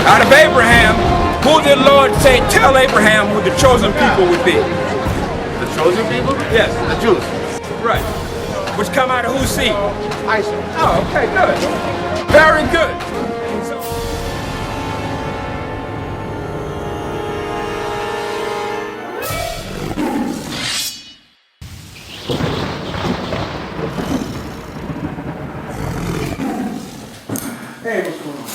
Out of Abraham, who did the Lord say, tell Abraham who the chosen people would be? The chosen people? Yes. The Jews. Right. Which come out of whose seed? Isaac. Oh, okay, good. Very good. So, hey, what's going on?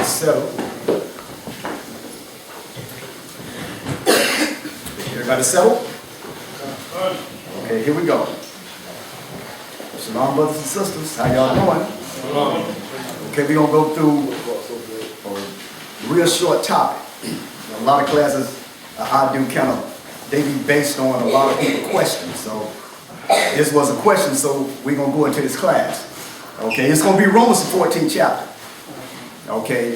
Settle. Everybody settle? Okay, here we go. Shalom, brothers and sisters. How y'all doing? Okay, we're going to go through a real short topic. A lot of classes I do kind of, they be based on a lot of people's questions. So this was a question, so we're going to go into this class. Okay, it's going to be Romans the 14th chapter. Okay,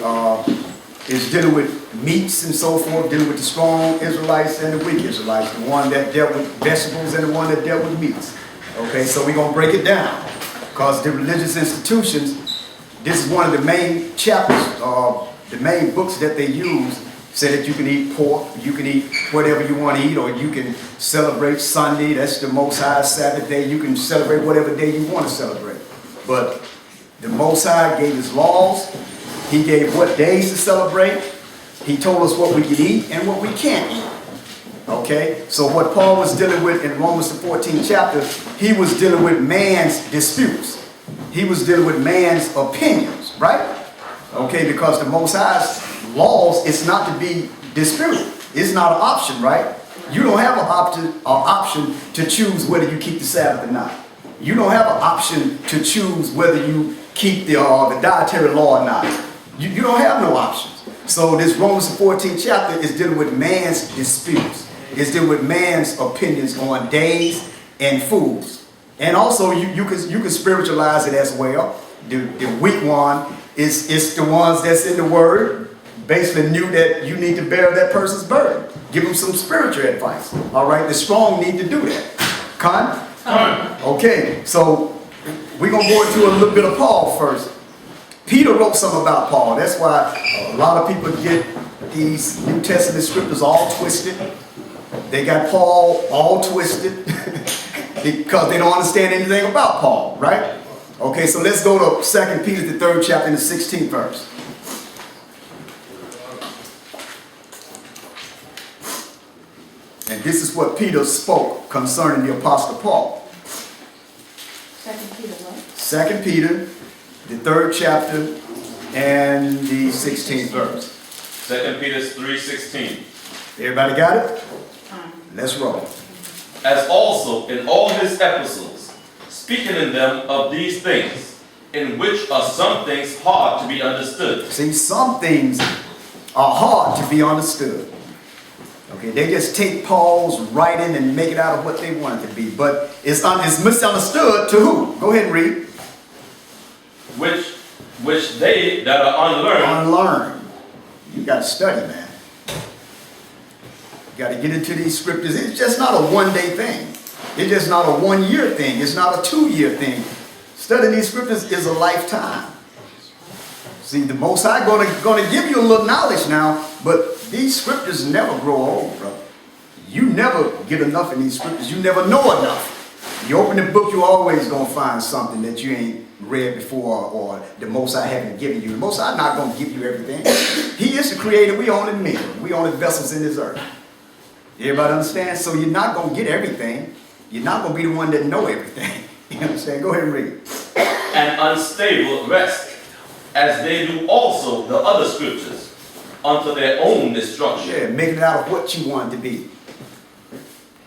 it's dealing with meats and so forth, dealing with the strong Israelites and the weak Israelites, the one that dealt with vegetables and the one that dealt with meats. Okay, so we're going to break it down because the religious institutions, this is one of the main chapters, the main books that they use, say that you can eat pork, you can eat whatever you want to eat, or you can celebrate Sunday, that's the Most High Sabbath day, you can celebrate whatever day you want to celebrate. But the Most High gave his laws. He gave what days to celebrate. He told us what we can eat and what we can't eat. Okay? So what Paul was dealing with in Romans the 14th chapter, he was dealing with man's disputes. He was dealing with man's opinions, right? Okay, because the Most High's laws is not to be disputed. It's not an option, right? You don't have an option to choose whether you keep the Sabbath or not. You don't have an option to choose whether you keep the dietary law or not. You don't have no options. So this Romans 14th chapter is dealing with man's disputes. It's dealing with man's opinions on days and foods. And also you can spiritualize it as well. The weak one is the ones that's in the word, basically knew that you need to bear that person's burden. Give them some spiritual advice. All right, the strong need to do that. Con? Okay, so we're going to go into a little bit of Paul first. Peter wrote something about Paul. That's why a lot of people get these New Testament scriptures all twisted. They got Paul all twisted because they don't understand anything about Paul, right? Okay, so let's go to 2 Peter, the 3rd chapter, and the 16th verse. And this is what Peter spoke concerning the Apostle Paul. 2 Peter what? 2 Peter, the 3rd chapter, and the 16th verse. 2 Peter 3:16. Everybody got it? Let's roll. As also in all his epistles, speaking in them of these things, in which are some things hard to be understood. See, some things are hard to be understood. Okay, they just take Paul's writing and make it out of what they want it to be. But it's misunderstood to who? Go ahead and read. Which they that are unlearned. Unlearned. You got to study, man. You got to get into these scriptures. It's just not a one-day thing. It's just not a one-year thing. It's not a 2-year thing. Studying these scriptures is a lifetime. See, the Most High going to give you a little knowledge now, but these scriptures never grow old, brother. You never get enough in these scriptures. You never know enough. You open the book, you're always going to find something that you ain't read before or the Most High haven't given you. The Most High not going to give you everything. He is the creator. We only men. We only vessels in this earth. Everybody understand? So you're not going to get everything. You're not going to be the one that know everything. You understand? Go ahead and read. And unstable rest, as they do also the other scriptures, unto their own destruction. Yeah, making it out of what you want it to be.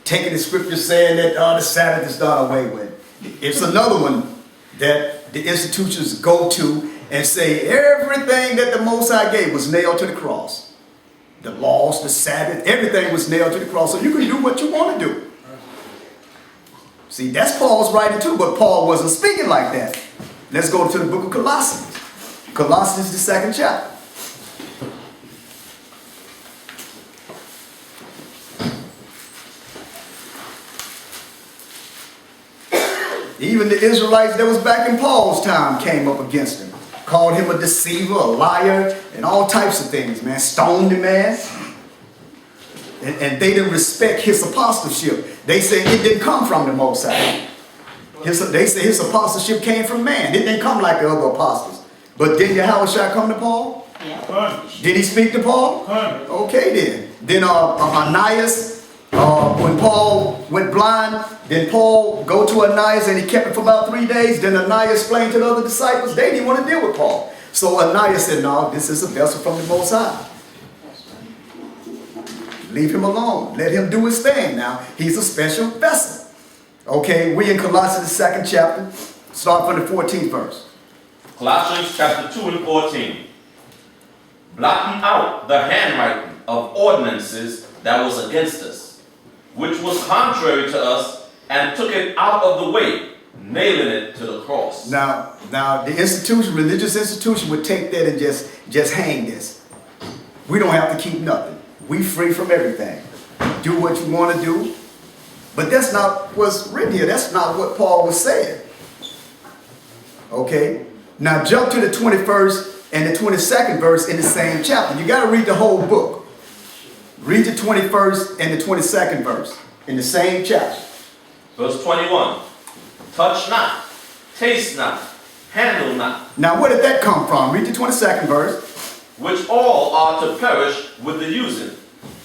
Taking the scripture saying that the Sabbath is done away with. It's another one that the institutions go to and say everything that the Most High gave was nailed to the cross. The laws, the Sabbath, everything was nailed to the cross. So you can do what you want to do. See, that's Paul's writing too, but Paul wasn't speaking like that. Let's go to the book of Colossians. Colossians, the 2nd chapter. Even the Israelites that was back in Paul's time came up against him. Called him a deceiver, a liar, and all types of things, man. Stoned him, man. And they didn't respect his apostleship. They said it didn't come from the Most High. They said his apostleship came from man. It didn't come like the other apostles. But didn't Yahushua come to Paul? Yeah. Did he speak to Paul? Okay then. Then Ananias, when Paul went blind, then Paul go to Ananias and he kept it for about 3 days. Then Ananias explained to the other disciples, they didn't want to deal with Paul. So Ananias said, no, this is a vessel from the Most High. Leave him alone. Let him do his thing now. He's a special vessel. Okay, we in Colossians, the 2nd chapter. Start from the 14th verse. Colossians chapter 2 and 14. Blotting out the handwriting of ordinances that was against us, which was contrary to us, and took it out of the way, nailing it to the cross. Now the institution, religious institution, would take that and just hang this. We don't have to keep nothing. We free from everything. Do what you want to do. But that's not what's written here. That's not what Paul was saying. Okay? Now jump to the 21st and the 22nd verse in the same chapter. You got to read the whole book. Read the 21st and the 22nd verse in the same chapter. Verse 21. Touch not, taste not, handle not. Now where did that come from? Read the 22nd verse. Which all are to perish with the using,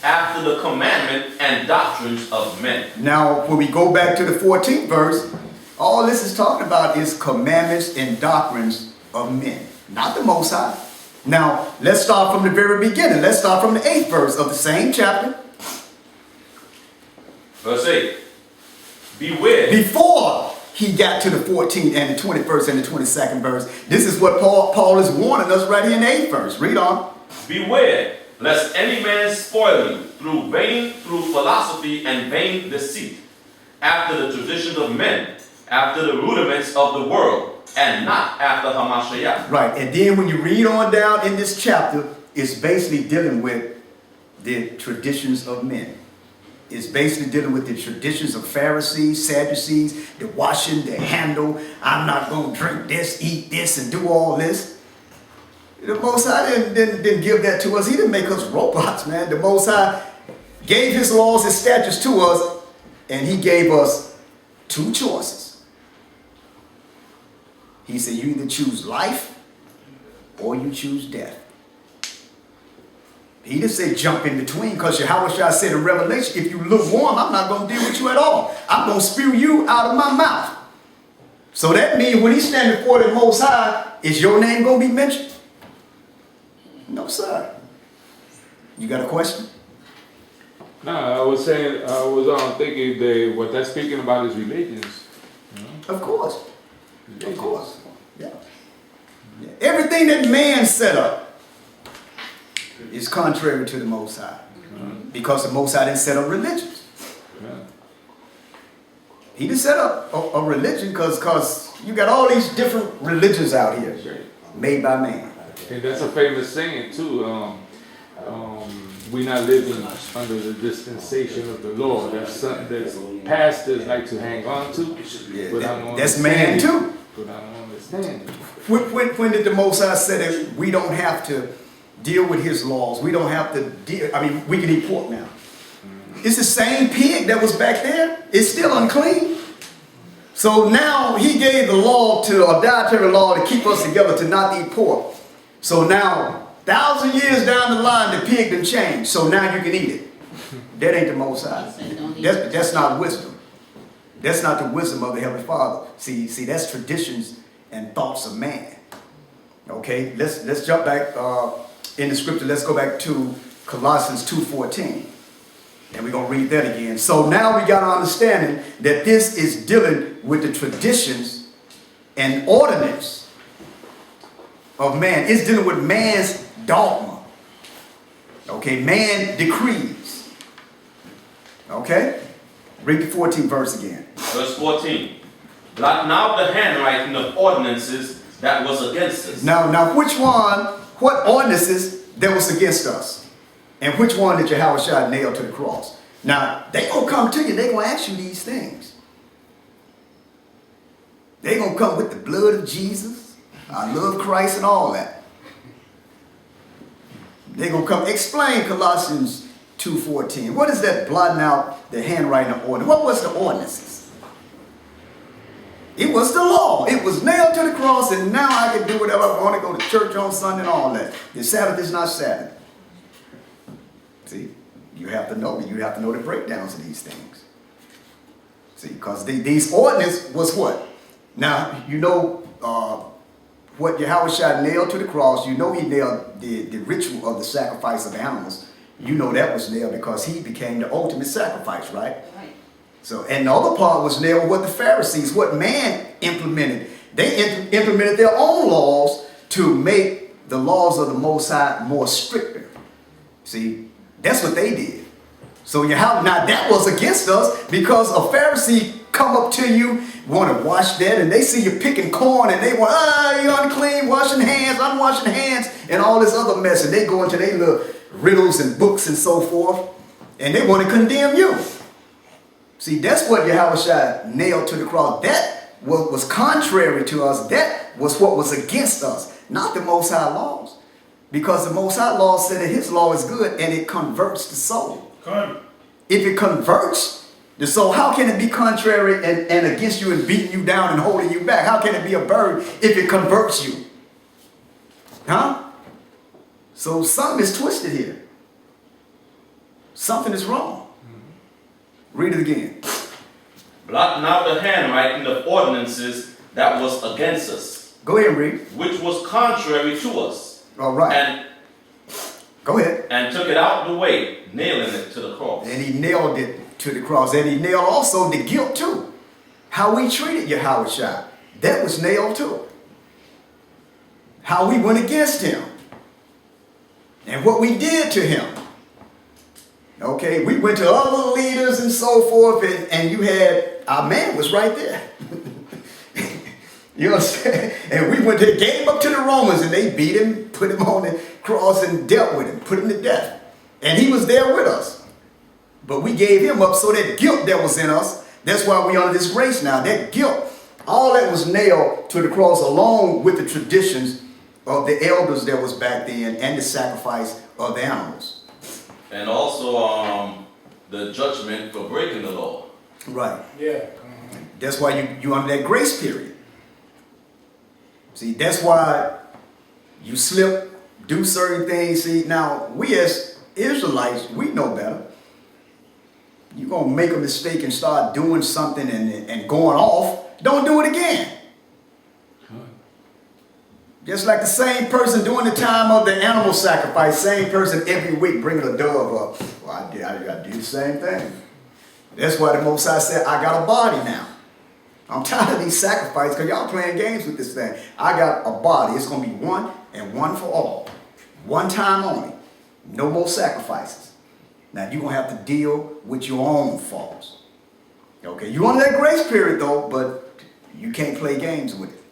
after the commandment and doctrines of men. Now, when we go back to the 14th verse, all this is talking about is commandments and doctrines of men, not the Most High. Now, let's start from the very beginning. Let's start from the 8th verse of the same chapter. Verse 8. Beware. Before he got to the 14th and the 21st and the 22nd verse, this is what Paul is warning us right here in the 8th verse. Read on. Beware, lest any man spoil you through philosophy and vain deceit, after the traditions of men, after the rudiments of the world, and not after Hamashiach. Right, and then when you read on down in this chapter, it's basically dealing with the traditions of men. It's basically dealing with the traditions of Pharisees, Sadducees, the washing, the handle. I'm not going to drink this, eat this, and do all this. The Most High didn't give that to us. He didn't make us robots, man. The Most High gave his laws and statutes to us, and he gave us two choices. He said, you either choose life or you choose death. He didn't say jump in between, because Yahushua said in Revelation, if you lukewarm, I'm not going to deal with you at all. I'm going to spew you out of my mouth. So that means when he's standing before the Most High, is your name going to be mentioned? No, sir. You got a question? No, I was saying, I was thinking that what that's speaking about is religions. You know? Of course. Religions. Of course. Yeah. Everything that man set up is contrary to the Most High. Because the Most High didn't set up religions. He didn't set up a religion because you got all these different religions out here made by man. And that's a famous saying too. We're not living under the dispensation of the Lord. That's something that pastors like to hang on to. But That's man too. But I don't understand. When did the Most High say that we don't have to deal with his laws? We don't have to deal, we can eat pork now. It's the same pig that was back there. It's still unclean. So now he gave the law a dietary law to keep us together to not eat pork. So now, 1,000 years down the line, the pig done changed. So now you can eat it. That ain't the Most High. That's not wisdom. That's not the wisdom of the Heavenly Father. See, that's traditions and thoughts of man. Okay, let's jump back in the scripture. Let's go back to Colossians 2:14. And we're going to read that again. So now we got an understanding that this is dealing with the traditions and ordinance of man. It's dealing with man's dogma. Okay, man decrees. Okay? Read the 14th verse again. Verse 14. Blot out the handwriting of ordinances that was against us. Now what ordinances that was against us? And which one did Yahushua nail to the cross? Now, they gonna come to you, they gonna ask you these things. They gonna come with the blood of Jesus. I love Christ and all that. They gonna come explain Colossians 2:14. What is that blotting out the handwriting of ordinance? What was the ordinances? It was the law. It was nailed to the cross, and now I can do whatever I want to go to church on Sunday and all that. The Sabbath is not Sabbath. See, you have to know the breakdowns of these things. See, because these ordinances was what? Now, you know what Yahushua nailed to the cross. You know he nailed the ritual of the sacrifice of animals. You know that was nailed because he became the ultimate sacrifice, right? Right. So, and the other part was nailed what the Pharisees, what man implemented. They implemented their own laws to make the laws of the Most High more stricter. See, that's what they did. So now that was against us because a Pharisee come up to you, want to wash that, and they see you picking corn, and they want, you're unclean, washing hands, I'm washing hands, and all this other mess, and they go into their little riddles and books and so forth, and they want to condemn you. See, that's what Yahushua nailed to the cross. That was contrary to us. That was what was against us, not the Most High laws. Because the Most High law said that his law is good and it converts the soul. If it converts the soul, how can it be contrary and against you and beating you down and holding you back? How can it be a burden if it converts you? Huh? So something is twisted here. Something is wrong. Read it again. Blotting out the handwriting of ordinances that was against us. Go ahead and read. Which was contrary to us. All right. And go ahead. And took it out of the way, nailing it to the cross. And he nailed it to the cross. And he nailed also the guilt too. How we treated Yahushua. That was nailed too. How we went against him. And what we did to him. Okay, we went to other leaders and so forth, and you had, our man was right there. You know what I'm saying? And we went to, gave up to the Romans, and they beat him, put him on the cross and dealt with him, put him to death. And he was there with us. But we gave him up, so that guilt that was in us, that's why we under this grace now. That guilt, all that was nailed to the cross along with the traditions of the elders that was back then and the sacrifice of the animals. And also the judgment for breaking the law. Right. Yeah. That's why you under that grace period. See, that's why you slip, do certain things. See, now we as Israelites, we know better. You're going to make a mistake and start doing something and going off. Don't do it again. Just like the same person during the time of the animal sacrifice, same person every week bringing a dove up. Well, I got to do the same thing. That's why the Most High said, I got a body now. I'm tired of these sacrifices because y'all playing games with this thing. I got a body. It's going to be one and one for all. One time only. No more sacrifices. Now, you're going to have to deal with your own faults. Okay, you're under that grace period, though, but you can't play games with it.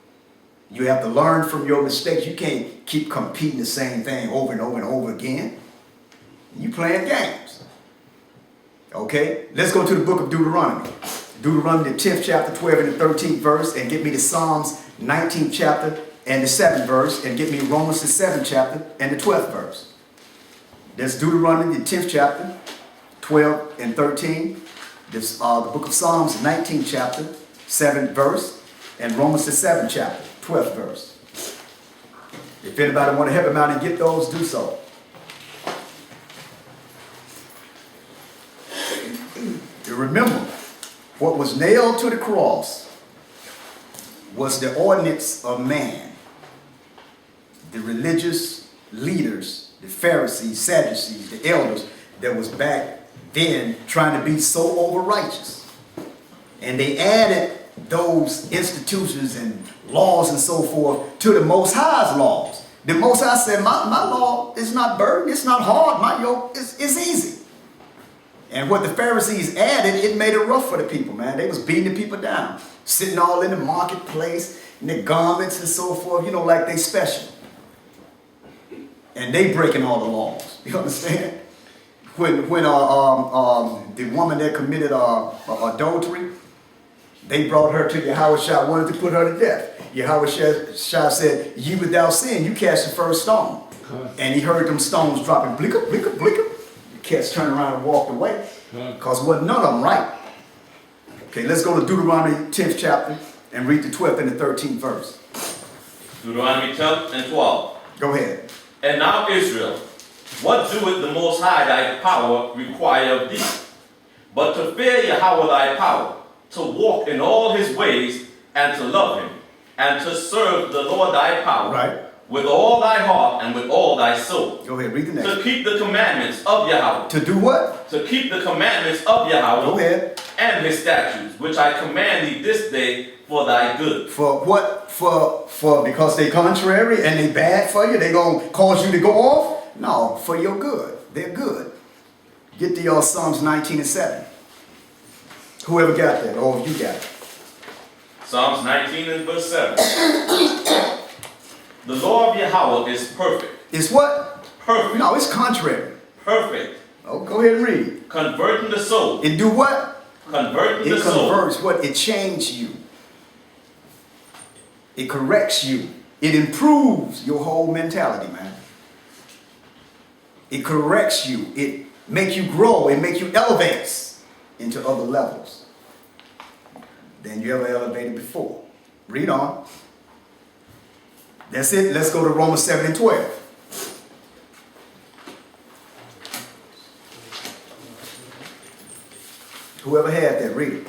You have to learn from your mistakes. You can't keep competing the same thing over and over and over again. You playing games. Okay, let's go to the book of Deuteronomy. Deuteronomy, the 10th chapter, 12 and the 13th verse, and get me to Psalms 19th chapter and the 7th verse, and get me Romans the 7th chapter and the 12th verse. That's Deuteronomy, the 10th chapter, 12 and 13. This the book of Psalms, 19th chapter, 7th verse, and Romans the 7th chapter, 12th verse. If anybody want to help him out and get those, do so. You remember, what was nailed to the cross was the ordinance of man. The religious leaders, the Pharisees, Sadducees, the elders that was back then trying to be so over righteous. And they added those institutions and laws and so forth to the Most High's laws. The Most High said, my law is not burden, it's not hard, my yoke is easy. And what the Pharisees added, it made it rough for the people, man. They was beating the people down, sitting all in the marketplace, in their garments and so forth, you know, like they special. And they breaking all the laws, you understand? When the woman that committed adultery, they brought her to Yahushua, wanted to put her to death. Yahushua said, "Ye without sin, you cast the first stone." And he heard them stones dropping, blicker, blicker, blicker. The cats turned around and walked away, because wasn't none of them right. Okay, let's go to Deuteronomy 10th chapter and read the 12th and the 13th verse. Deuteronomy 10 and 12. Go ahead. And now Israel, what doeth the Most High thy power require of thee? But to fear Yahweh thy power, to walk in all his ways, and to love him, and to serve the Lord thy power, Right. with all thy heart and with all thy soul. Go ahead, read the next. To keep the commandments of Yahweh. To do what? To keep the commandments of Yahweh. Go ahead. And his statutes, which I command thee this day for thy good. For what? For because they contrary and they bad for you, they gonna cause you to go off? No, for your good. They're good. Get to Psalms 19 and 7. Whoever got that, or if you got it. Psalms 19 and verse 7. The law of Yahweh is perfect. It's what? Perfect. No, it's contrary. Perfect. Oh, go ahead and read. Converting the soul. It do what? Converting the It soul. converts what? It changes you. It corrects you. It improves your whole mentality, man. It corrects you. It makes you grow. It makes you elevate into other levels than you ever elevated before. Read on. That's it. Let's go to Romans 7 and 12. Whoever had that, read it.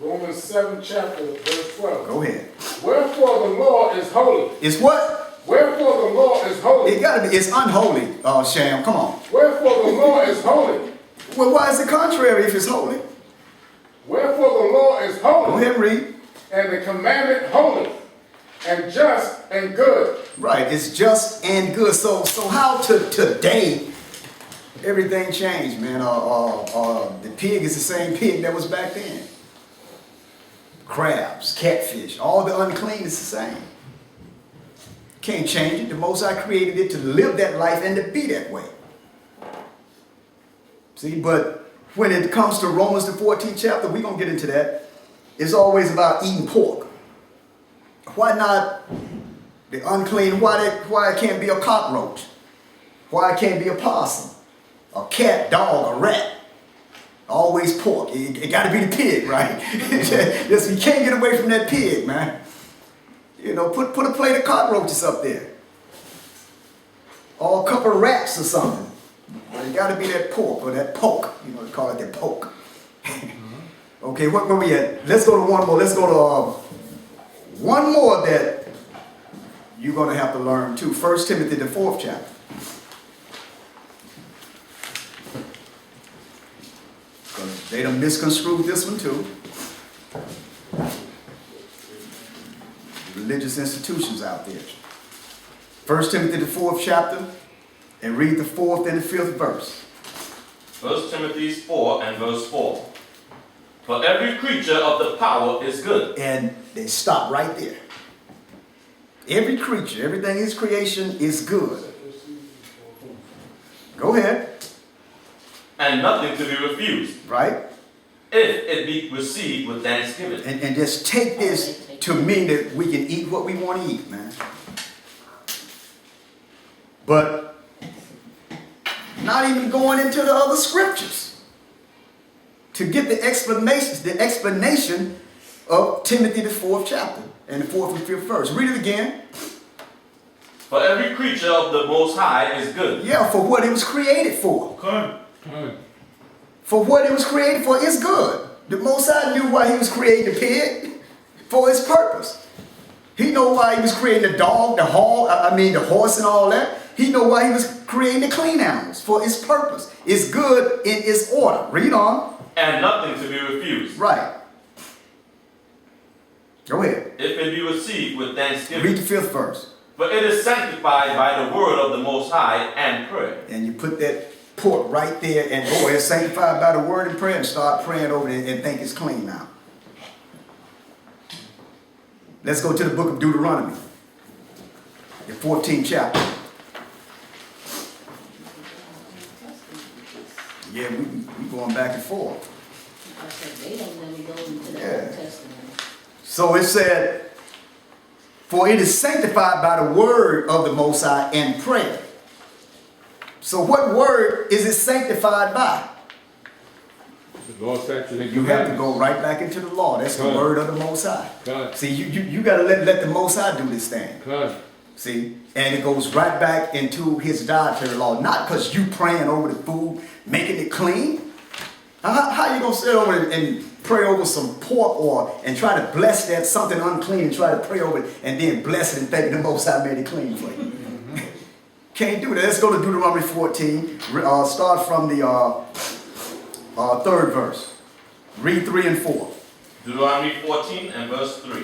Romans 7 chapter, verse 12. Go ahead. Wherefore the law is holy. It's what? Wherefore the law is holy. It gotta be. It's unholy, Sham. Come on. Wherefore the law is holy. Well, why is it contrary if it's holy? Wherefore the law is Go holy. ahead and read. And the commandment holy, and just and good. Right, it's just and good. So how today everything changed, man. The pig is the same pig that was back then. Crabs, catfish, all the unclean is the same. Can't change it. The Most High created it to live that life and to be that way. See, but when it comes to Romans the 14th chapter, we're gonna get into that. It's always about eating pork. Why not the unclean? Why it can't be a cockroach? Why it can't be a possum, a cat, dog, a rat? Always pork. It got to be the pig, right? Yes, you can't get away from that pig, man. You know, put a plate of cockroaches up there, or a couple of rats or something. But it got to be that pork or that poke. You know, they call it that poke. Okay, where we at? Let's go to one more. Let's go to one more that you're going to have to learn too. 1 Timothy, the 4th chapter. Because they done misconstrued this one too. Religious institutions out there. 1 Timothy, the 4th chapter, and read the 4th and the 5th verse. 1 Timothy 4 and verse 4. For every creature of the power is good. And they stop right there. Every creature, everything in his creation is good. Go ahead. And nothing to be refused, Right? if it be received with thanksgiving. And just take this to mean that we can eat what we want to eat, man. But not even going into the other scriptures to get the explanation of Timothy, the 4th chapter, and the 4th and 5th verse. Read it again. For every creature of the Most High is good. Yeah, for what it was created for. For what it was created for, it's good. The Most High knew why he was creating the pig, for his purpose. He knew why he was creating the dog, the horse and all that. He knew why he was creating the clean animals, for its purpose. It's good in its order. Read on. And nothing to be refused. Right. Go ahead. If it be received with thanksgiving. Read the 5th verse. For it is sanctified by the word of the Most High and prayer. And you put that pork right there and go ahead, sanctified by the word and prayer, and start praying over it and think it's clean now. Let's go to the book of Deuteronomy, the 14th chapter. Yeah, we going back and forth. I said, they don't let me go into the Yeah. Old Testament. So it said, for it is sanctified by the word of the Most High and prayer. So what word is it sanctified by? The Lord statute and You have to commandments. go right back into the law. That's the Good. word of the Most High. Good. See, you got to let the Most High do this thing. Good. See, and it goes right back into his dietary law. Not because you praying over the food, making it clean. How you going to sit over and pray over some pork and try to bless that something unclean and try to pray over it and then bless it and thank the Most High made it clean for you? Can't do that. Let's go to Deuteronomy 14. Start from the 3rd verse. Read 3 and 4. Deuteronomy 14 and verse 3.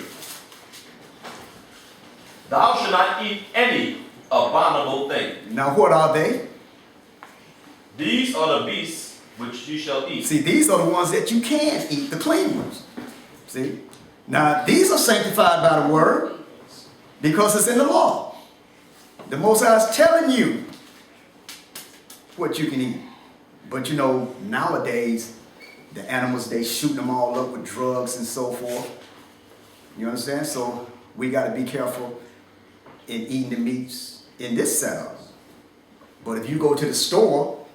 Thou shalt not eat any abominable thing. Now what are they? These are the beasts which you shall eat. See, these are the ones that you can eat, the clean ones. See? Now, these are sanctified by the word because it's in the law. The Most High is telling you what you can eat. But you know, nowadays, the animals, they shooting them all up with drugs and so forth. You understand? So we got to be careful in eating the meats in this setup. But if you go to the store,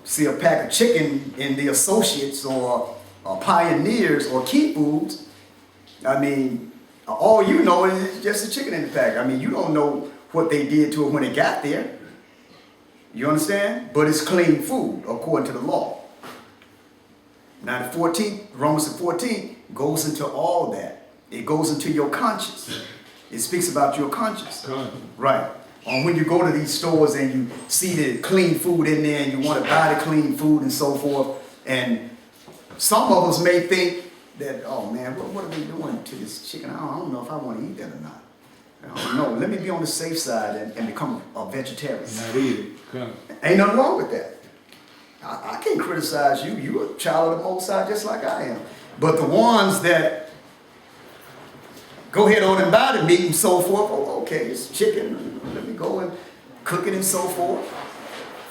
see a pack of chicken in the Associates or Pioneers or Key Foods, I mean, all you know is just the chicken in the pack. I mean, you don't know what they did to it when it got there. You understand? But it's clean food according to the law. Now the 14th, Romans the 14th goes into all that. It goes into your conscience. It speaks about your conscience. Good. Right. When you go to these stores and you see the clean food in there and you want to buy the clean food and so forth, and some of us may think that, oh man, what are they doing to this chicken? I don't know if I want to eat that or not. I don't know. Let me be on the safe side and become a vegetarian. Not eat it. Good. Ain't nothing wrong with that. I can't criticize you. You're a child of the Most High just like I am. But the ones that go ahead on and buy the meat and so forth, oh, okay, it's chicken. Let me go and cook it and so forth.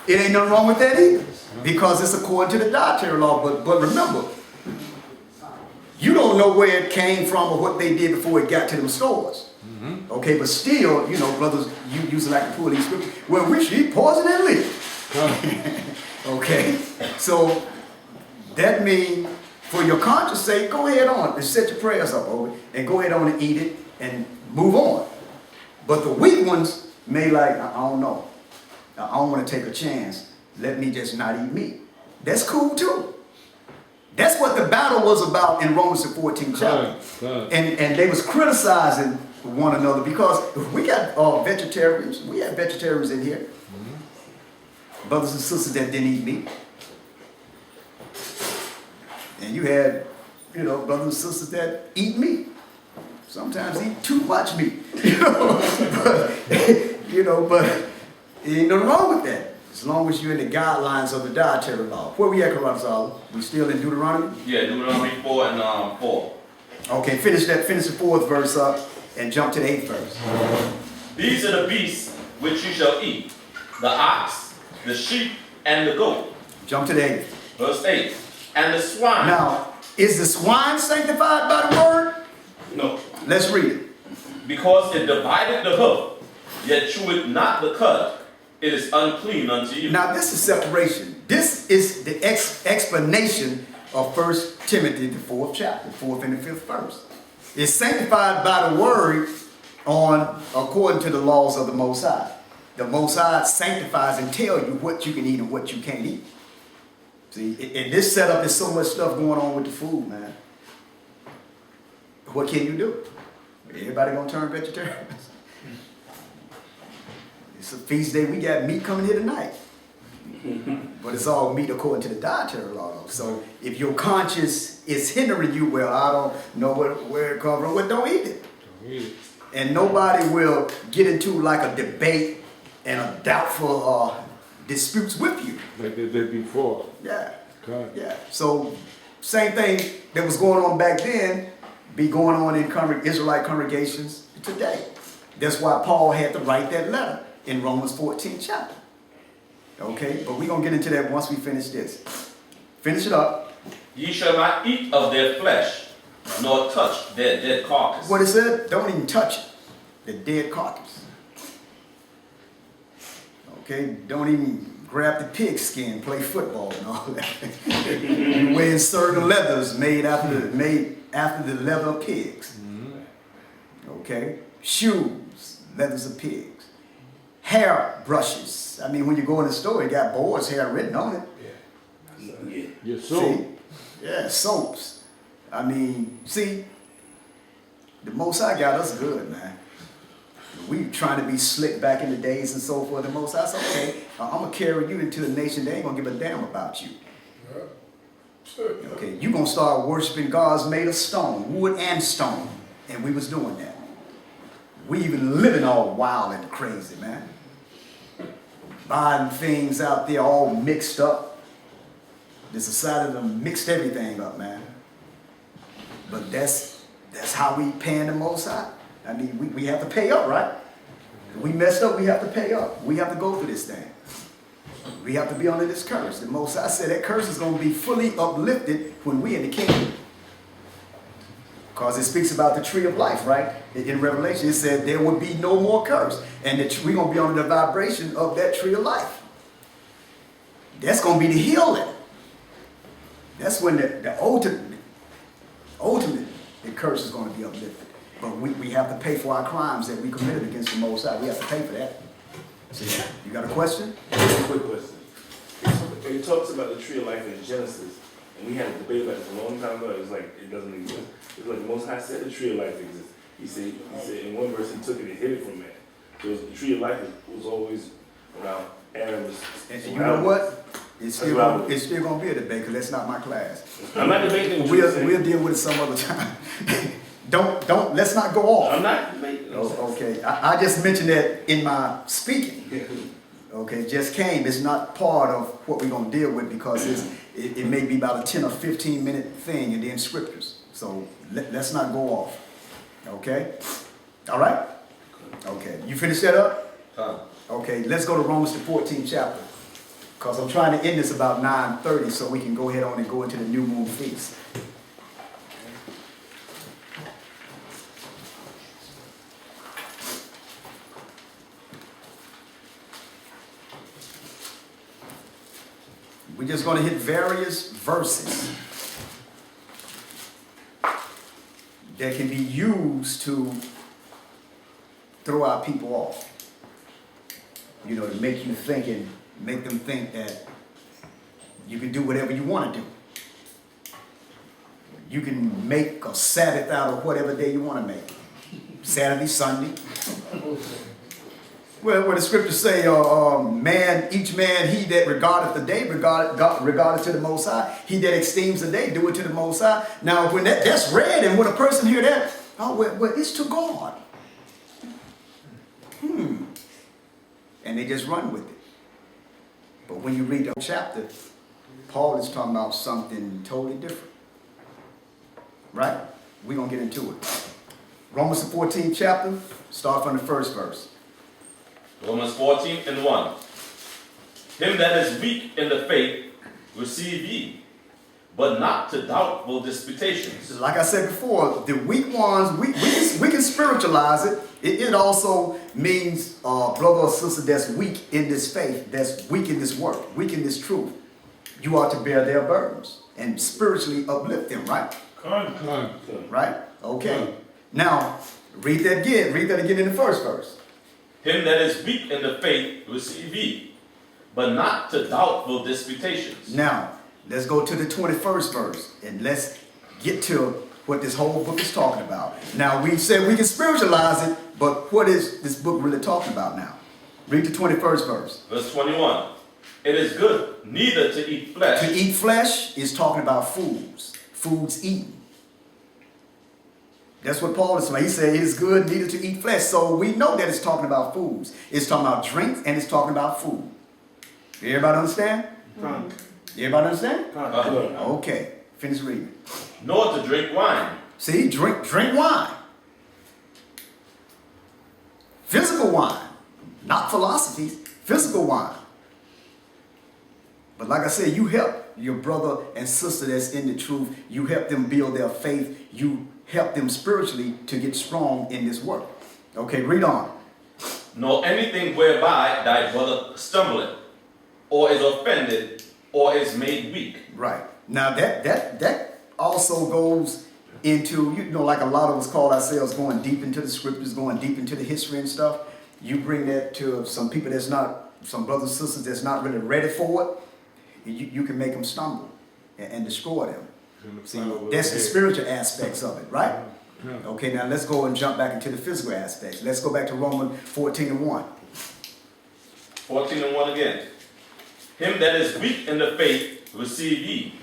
It ain't nothing wrong with that either because it's according to the dietary law. But remember, you don't know where it came from or what they did before it got to them stores. Okay, but still, you know, brothers, you using like to pull these scriptures. Well, we should eat poison and live. Okay, so that means for your conscience sake, go ahead on and set your prayers up over it and go ahead on and eat it and move on. But the weak ones may like, I don't know. I don't want to take a chance. Let me just not eat meat. That's cool too. That's what the battle was about in Romans the 14th chapter. And they was criticizing one another because we got vegetarians. We have vegetarians in here. Brothers and sisters that didn't eat meat. And you had, you know, brothers and sisters that eat meat. Sometimes eat too much meat. But ain't nothing wrong with that. As long as you're in the guidelines of the dietary law. Where we at, Carlos? We still in Deuteronomy? Yeah, Deuteronomy 4 and 4. Okay, finish the 4th verse up and jump to the 8th verse. These are the beasts which you shall eat, the ox, the sheep, and the goat. Jump to the 8th. Verse 8. And the swine. Now, is the swine sanctified by the word? No. Let's read it. Because it divided the hoof, yet cheweth not the cud, it is unclean unto you. Now, this is separation. This is the explanation of 1 Timothy, the 4th chapter, 4th and the 5th verse. It's sanctified by the word according to the laws of the Most High. The Most High sanctifies and tells you what you can eat and what you can't eat. See, in this setup, there's so much stuff going on with the food, man. What can you do? Everybody gonna turn vegetarians? It's a feast day. We got meat coming here tonight. But it's all meat according to the dietary law, though. So if your conscience is hindering you, well, I don't know where it comes from. Well, don't eat it. Don't eat it. And nobody will get into like a debate and a doubtful disputes with you. Like they did before. Yeah. God. Yeah. So same thing that was going on back then be going on in Israelite congregations today. That's why Paul had to write that letter in Romans 14 chapter. Okay, but we're going to get into that once we finish this. Finish it up. Ye shall not eat of their flesh, nor touch their dead carcass. What it said, don't even touch it, the dead carcass. Okay, don't even grab the pig skin, play football and all that. You wear certain leathers made after the leather of pigs. Okay, shoes, leathers of pigs. Hair brushes. I mean, when you go in the store, it got boar's hair written on it. Your soul. See? Yeah, soaps. I mean, see, the Most High got us good, man. We trying to be slick back in the days and so forth. The Most High said, okay, I'm going to carry you into the nation. They ain't going to give a damn about you. Okay, you going to start worshiping gods made of stone, wood and stone. And we was doing that. We even living all wild and crazy, man. Buying things out there all mixed up. The society done mixed everything up, man. But that's how we paying the Most High. I mean, we have to pay up, right? If we messed up, we have to pay up. We have to go through this thing. We have to be under this curse. The Most High said that curse is going to be fully uplifted when we in the kingdom. Because it speaks about the tree of life, right? In Revelation, it said there would be no more curse. And that we're going to be under the vibration of that tree of life. That's going to be the healing. That's when the ultimate, the curse is going to be uplifted. But we have to pay for our crimes that we committed against the Most High. We have to pay for that. See, you got a question? Quick question. It talks about the tree of life in Genesis, and we had a debate about it a long time ago. It was like, it doesn't exist. It's like the Most High said the tree of life exists. He said in one verse he took it and hid it from man. So the tree of life was always around Adam. And you know what? It's still going to be a debate because that's not my class. I'm not debating. We'll deal with it some other time. Let's not go off. I'm not debating. Okay, I just mentioned that in my speaking. Okay, it just came. It's not part of what we're going to deal with because it may be about a 10 or 15 minute thing in the scriptures. So let's not go off. Okay? All right? Okay, you finish that up? Okay, let's go to Romans the 14th chapter. Because I'm trying to end this about 9:30 so we can go ahead on and go into the new moon feast. We're just going to hit various verses that can be used to throw our people off. You know, to make you think and make them think that you can do whatever you want to do. You can make a Sabbath out of whatever day you want to make. Saturday, Sunday. Well, the scriptures say, each man, he that regardeth the day, regardeth to the Most High. He that esteems the day, do it to the Most High. Now, when that's read, and when a person hear that, well, it's to God. And they just run with it. But when you read the whole chapter, Paul is talking about something totally different. Right? We're going to get into it. Romans the 14th chapter, start from the first verse. Romans 14:1. Him that is weak in the faith, receive ye, but not to doubtful disputations. Like I said before, the weak ones, we can spiritualize it. It also means brother or sister that's weak in this faith, that's weak in this work, weak in this truth. You are to bear their burdens and spiritually uplift them, right? Right? Okay. Now, read that again. Read that again in the first verse. Him that is weak in the faith, receive ye, but not to doubtful disputations. Now, let's go to the 21st verse, and let's get to what this whole book is talking about. Now, we said we can spiritualize it, but what is this book really talking about now? Read the 21st verse. Verse 21. It is good neither to eat flesh. To eat flesh is talking about foods eaten. That's what Paul is saying. He said it is good neither to eat flesh. So we know that it's talking about foods. It's talking about drink and it's talking about food. Everybody understand? Everybody understand? Okay. Finish reading. Nor to drink wine. See, drink wine. Physical wine. Not philosophies. Physical wine. But like I said, you help your brother and sister that's in the truth. You help them build their faith. You help them spiritually to get strong in this work. Okay, read on. Nor anything whereby thy brother stumbleth, or is offended, or is made weak. Right. Now that also goes into, you know, like a lot of us call ourselves going deep into the scriptures, going deep into the history and stuff. You bring that to some people that's not, some brothers and sisters that's not really ready for it. You can make them stumble and destroy them. See, that's the spiritual aspects of it, right? Okay, now let's go and jump back into the physical aspects. Let's go back to Romans 14:1. 14:1 again. Him that is weak in the faith receive ye,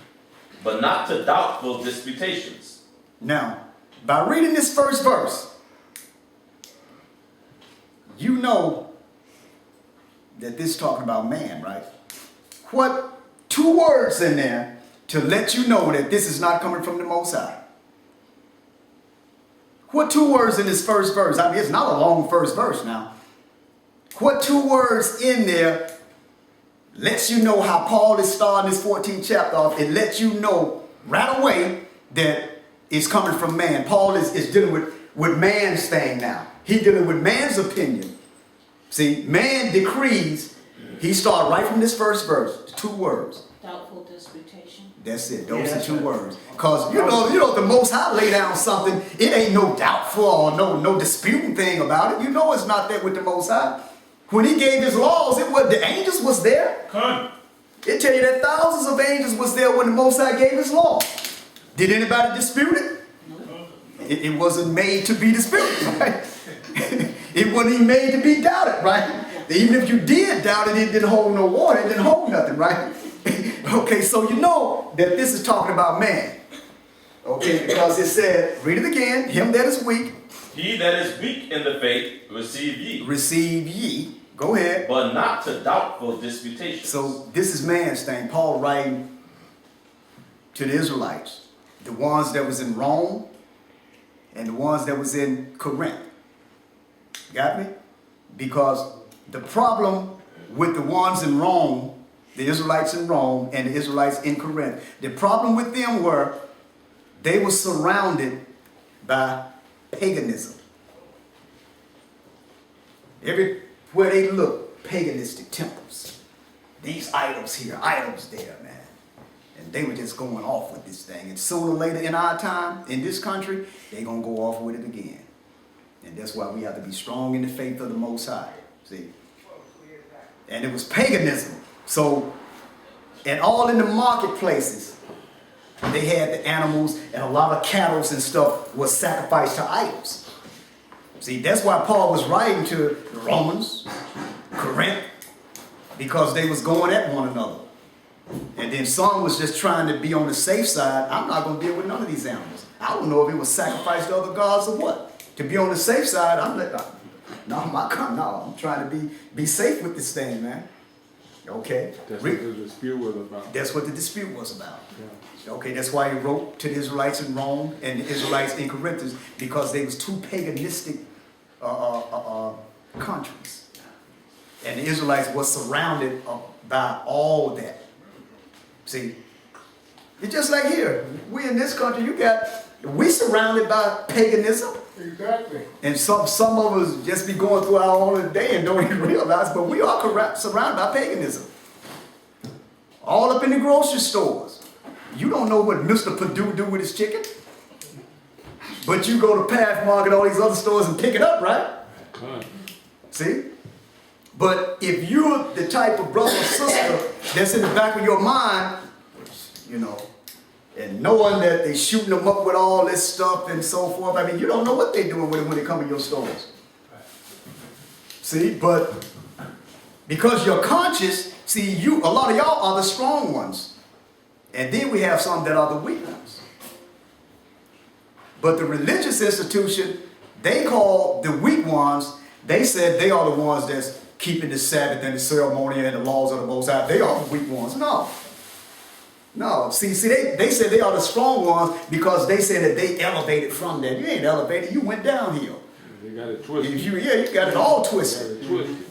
but not to doubtful disputations. Now, by reading this first verse, you know that this is talking about man, right? What two words in there to let you know that this is not coming from the Most High? What two words in this first verse? I mean, it's not a long first verse now. What two words in there lets you know how Paul is starting this 14th chapter off? It lets you know right away that it's coming from man. Paul is dealing with man's thing now. He's dealing with man's opinion. See, man decrees. He started right from this first verse. Two words. Doubtful disputation. That's it. Those are two words. Because you know the Most High lay down something. It ain't no doubtful or no disputing thing about it. You know it's not that with the Most High. When he gave his laws, it was the angels was there. It tell you that thousands of angels was there when the Most High gave his law. Did anybody dispute it? No. It wasn't made to be disputed, right? It wasn't even made to be doubted, right? Even if you did doubt it, it didn't hold no water. It didn't hold nothing, right? Okay, so you know that this is talking about man. Okay, because it said, read it again, him that is weak. He that is weak in the faith receive ye. Receive ye. Go ahead. But not to doubtful disputations. So this is man's thing. Paul writing to the Israelites, the ones that was in Rome and the ones that was in Corinth. Got me? Because the problem with the ones in Rome, the Israelites in Rome and the Israelites in Corinth, the problem with them were they were surrounded by paganism. Everywhere they look, paganistic temples. These idols here, idols there, man. And they were just going off with this thing. And sooner or later in our time, in this country, they're going to go off with it again. And that's why we have to be strong in the faith of the Most High. See? And it was paganism. So, and all in the marketplaces, they had the animals and a lot of cattle and stuff was sacrificed to idols. See, that's why Paul was writing to the Romans, Corinth, because they was going at one another. And then some was just trying to be on the safe side. I'm not going to deal with none of these animals. I don't know if it was sacrificed to other gods or what. To be on the safe side, I'm trying to be safe with this thing, man. Okay. That's what the dispute was about. That's what the dispute was about. Yeah. Okay, that's why he wrote to the Israelites in Rome and the Israelites in Corinth, because they was two paganistic countries. And the Israelites was surrounded by all that. See, it's just like here. We in this country, we surrounded by paganism. Exactly. And some of us just be going through our own day and don't even realize, but we are surrounded by paganism. All up in the grocery stores. You don't know what Mr. Perdue do with his chicken. But you go to Pathmark and all these other stores and pick it up, right? See? But if you're the type of brother or sister that's in the back of your mind, you know, and knowing that they shooting them up with all this stuff and so forth, I mean, you don't know what they're doing with it when they come in your stores. See, but because you're conscious, see, a lot of y'all are the strong ones. And then we have some that are the weak ones. But the religious institution, they call the weak ones, they said they are the ones that's keeping the Sabbath and the ceremony and the laws of the Most High. They are the weak ones. No. No. See, they said they are the strong ones because they said that they elevated from that. You ain't elevated. You went downhill. They got it twisted. You got it all twisted.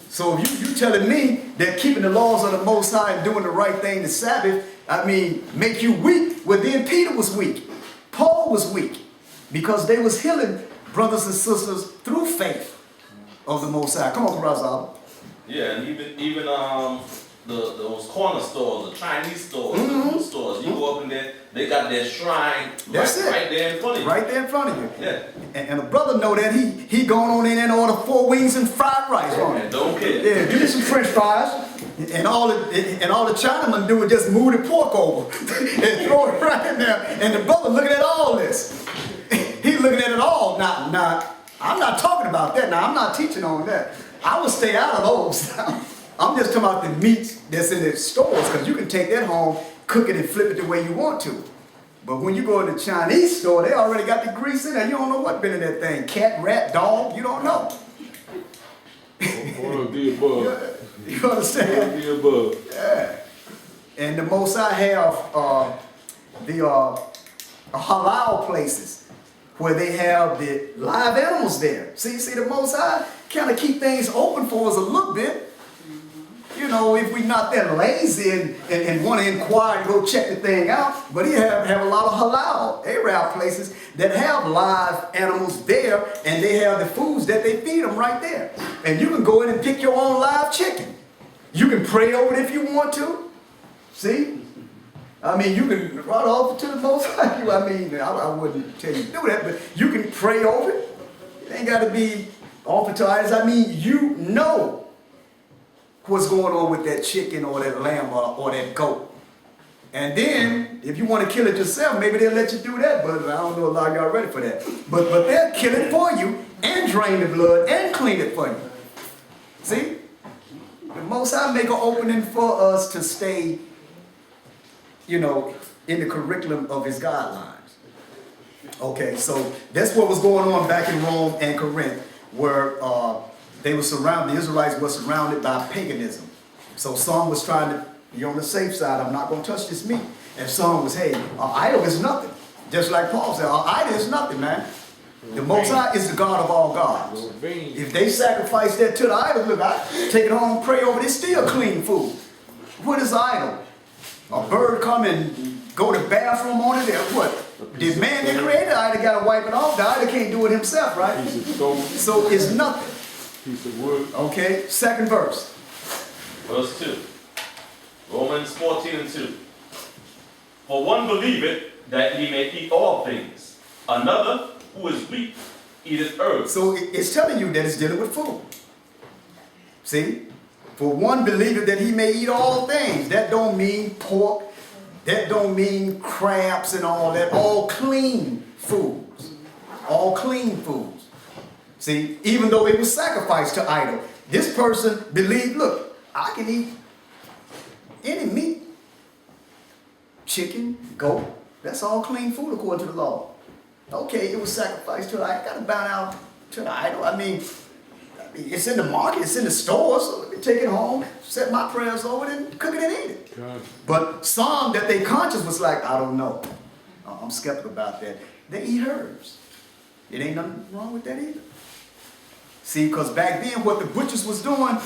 So if you telling me that keeping the laws of the Most High and doing the right thing, the Sabbath, make you weak, well then Peter was weak. Paul was weak because they was healing brothers and sisters through faith of the Most High. Come on, Razal. Yeah, and even those corner stores, the Chinese stores, the food stores, you go up in there, they got their shrine right there in front of you. Right there in front of you. Yeah. And a brother know that he going on in there and order 4 wings and fried rice on it. Don't care. Yeah, give me some French fries. And all the Chinamen do is just move the pork over and throw it right in there. And the brother looking at all this. He's looking at it all. Now, I'm not talking about that. Now, I'm not teaching on that. I would stay out of those. I'm just talking about the meats that's in the stores, because you can take that home, cook it, and flip it the way you want to. But when you go to the Chinese store, they already got the grease in there. You don't know what been in that thing. Cat, rat, dog, you don't know. All of the above. You understand? All of the above. Yeah. And the Most High have the halal places where they have the live animals there. See, the Most High kind of keep things open for us a little bit. You know, if we're not that lazy and want to inquire and go check the thing out, but he have a lot of halal Arab places that have live animals there, and they have the foods that they feed them right there. And you can go in and pick your own live chicken. You can pray over it if you want to. See? You can run off to the Most High. I wouldn't tell you to do that, but you can pray over it. It ain't got to be offered to idols. You know what's going on with that chicken or that lamb or that goat. And then, if you want to kill it yourself, maybe they'll let you do that, but I don't know a lot of y'all ready for that. But they'll kill it for you and drain the blood and clean it for you. See? The Most High make an opening for us to stay, in the curriculum of his guidelines. Okay, so that's what was going on back in Rome and Corinth, where they were surrounded, the Israelites were surrounded by paganism. So some was trying to be on the safe side. I'm not going to touch this meat. And some was, hey, our idol is nothing. Just like Paul said, our idol is nothing, man. The Most High is the God of all gods. If they sacrifice that to the idol, look, I take it home, pray over it, it's still clean food. What is idol? A bird come and go to the bathroom on it, or what? The man that created the idol got to wipe it off. The idol can't do it himself, right? So it's nothing. Piece of wood. Okay, second verse. Verse 2. Romans 14:2. For one believeth that he may eat all things. Another, who is weak, eateth herbs. So it's telling you that it's dealing with food. See? For one believeth that he may eat all things. That don't mean pork. That don't mean crabs and all that. All clean foods. All clean foods. See, even though it was sacrificed to idol, this person believed, look, I can eat any meat. Chicken, goat, that's all clean food according to the law. Okay, it was sacrificed to the idol. I got to bow out to the idol. It's in the market, it's in the store, so let me take it home, set my prayers over it, and cook it and eat it. God. But some that they conscience was like, I don't know. I'm skeptical about that. They eat herbs. It ain't nothing wrong with that either. See, because back then what the butchers was doing,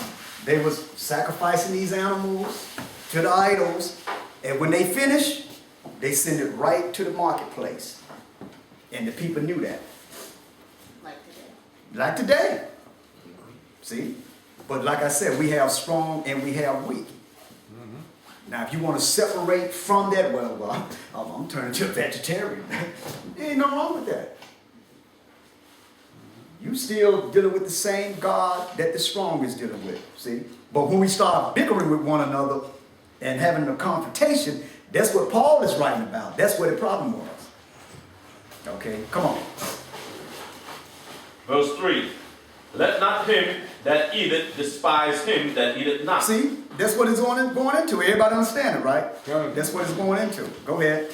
they was sacrificing these animals to the idols, and when they finish, they send it right to the marketplace. And the people knew that. Like today. See? But like I said, we have strong and we have weak. Now, if you want to separate from that, well, I'm turning to a vegetarian. There ain't nothing wrong with that. You still dealing with the same God that the strong is dealing with, see? But when we start bickering with one another and having a confrontation, that's what Paul is writing about. That's where the problem was. Okay, come on. Verse 3. Let not him that eateth despise him that eateth not. See, that's what it's going into. Everybody understand it, right? That's what it's going into. Go ahead.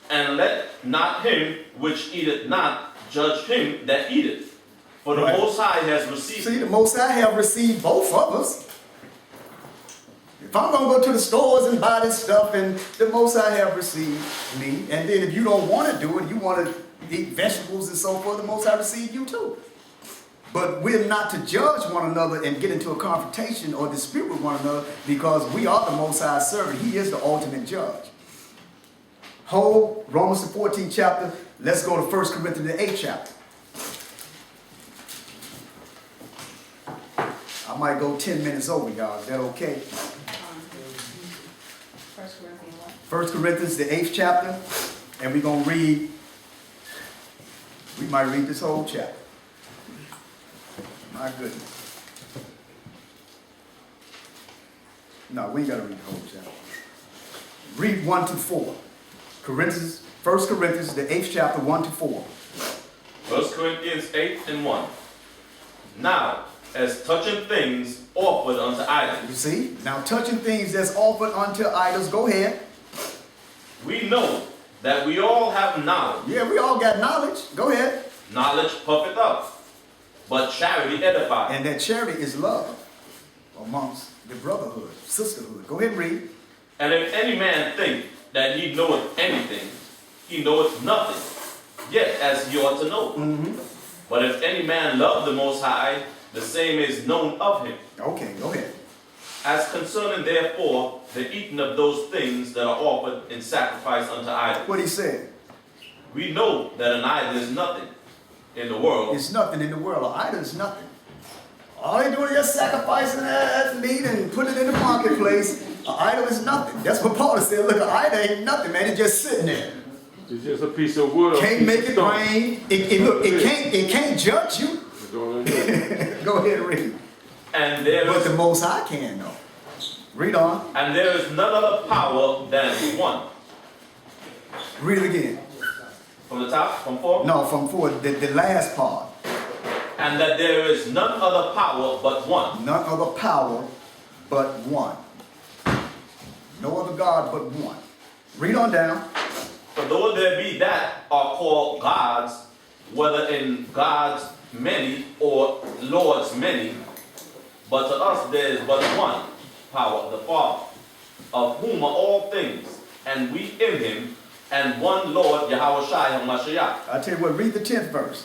And let not him which eateth not judge him that eateth. For the Right. Most High has received. See, the Most High have received both of us. If I'm going to go to the stores and buy this stuff, and the Most High have received me, and then if you don't want to do it, you want to eat vegetables and so forth, the Most High received you too. But we're not to judge one another and get into a confrontation or dispute with one another, because we are the Most High servant. He is the ultimate judge. Hold Romans the 14th chapter. Let's go to 1 Corinthians the 8th chapter. I might go 10 minutes over, y'all. Is that okay? 1 Corinthians what? 1 Corinthians the 8th chapter. And we're going to read, we might read this whole chapter. My goodness. No, we ain't got to read the whole chapter. Read 1 to 4. 1 Corinthians the 8th chapter, 1 to 4. 1 Corinthians 8 and 1. Now, as touching things offered unto idols, You see? Now touching things that's offered unto idols. Go ahead. we know that we all have knowledge. Yeah, we all got knowledge. Go ahead. Knowledge puffeth up, but charity edifies. And that charity is love amongst the brotherhood, sisterhood. Go ahead and read. And if any man think that he knoweth anything, he knoweth nothing, yet as he ought to know. But if any man love the Most High, the same is known of him. Okay, go ahead. As concerning therefore the eating of those things that are offered in sacrifice unto idols, What he said. we know that an idol is nothing in the world, It's nothing in the world. An idol is nothing. All they do is just sacrificing that meat and put it in the marketplace. An idol is nothing. That's what Paul said. Look, an idol ain't nothing, man. It's just sitting there. It's just a piece of wood. Can't make it rain. It can't judge you. Go Go ahead and read. and there But the is Most High can, though. Read on. and there is none other power than one. Read it again. From the top, from 4. No, from 4, the last part. And that there is none other power but one. None other power but one. No other God but one. Read on down. For though there be that are called gods, whether in gods many or lords many, but to us there is but one power, the Father, of whom are all things, and we in him, and one Lord, Yahweh Shai HaMashiach. I tell you what, read the 10th verse.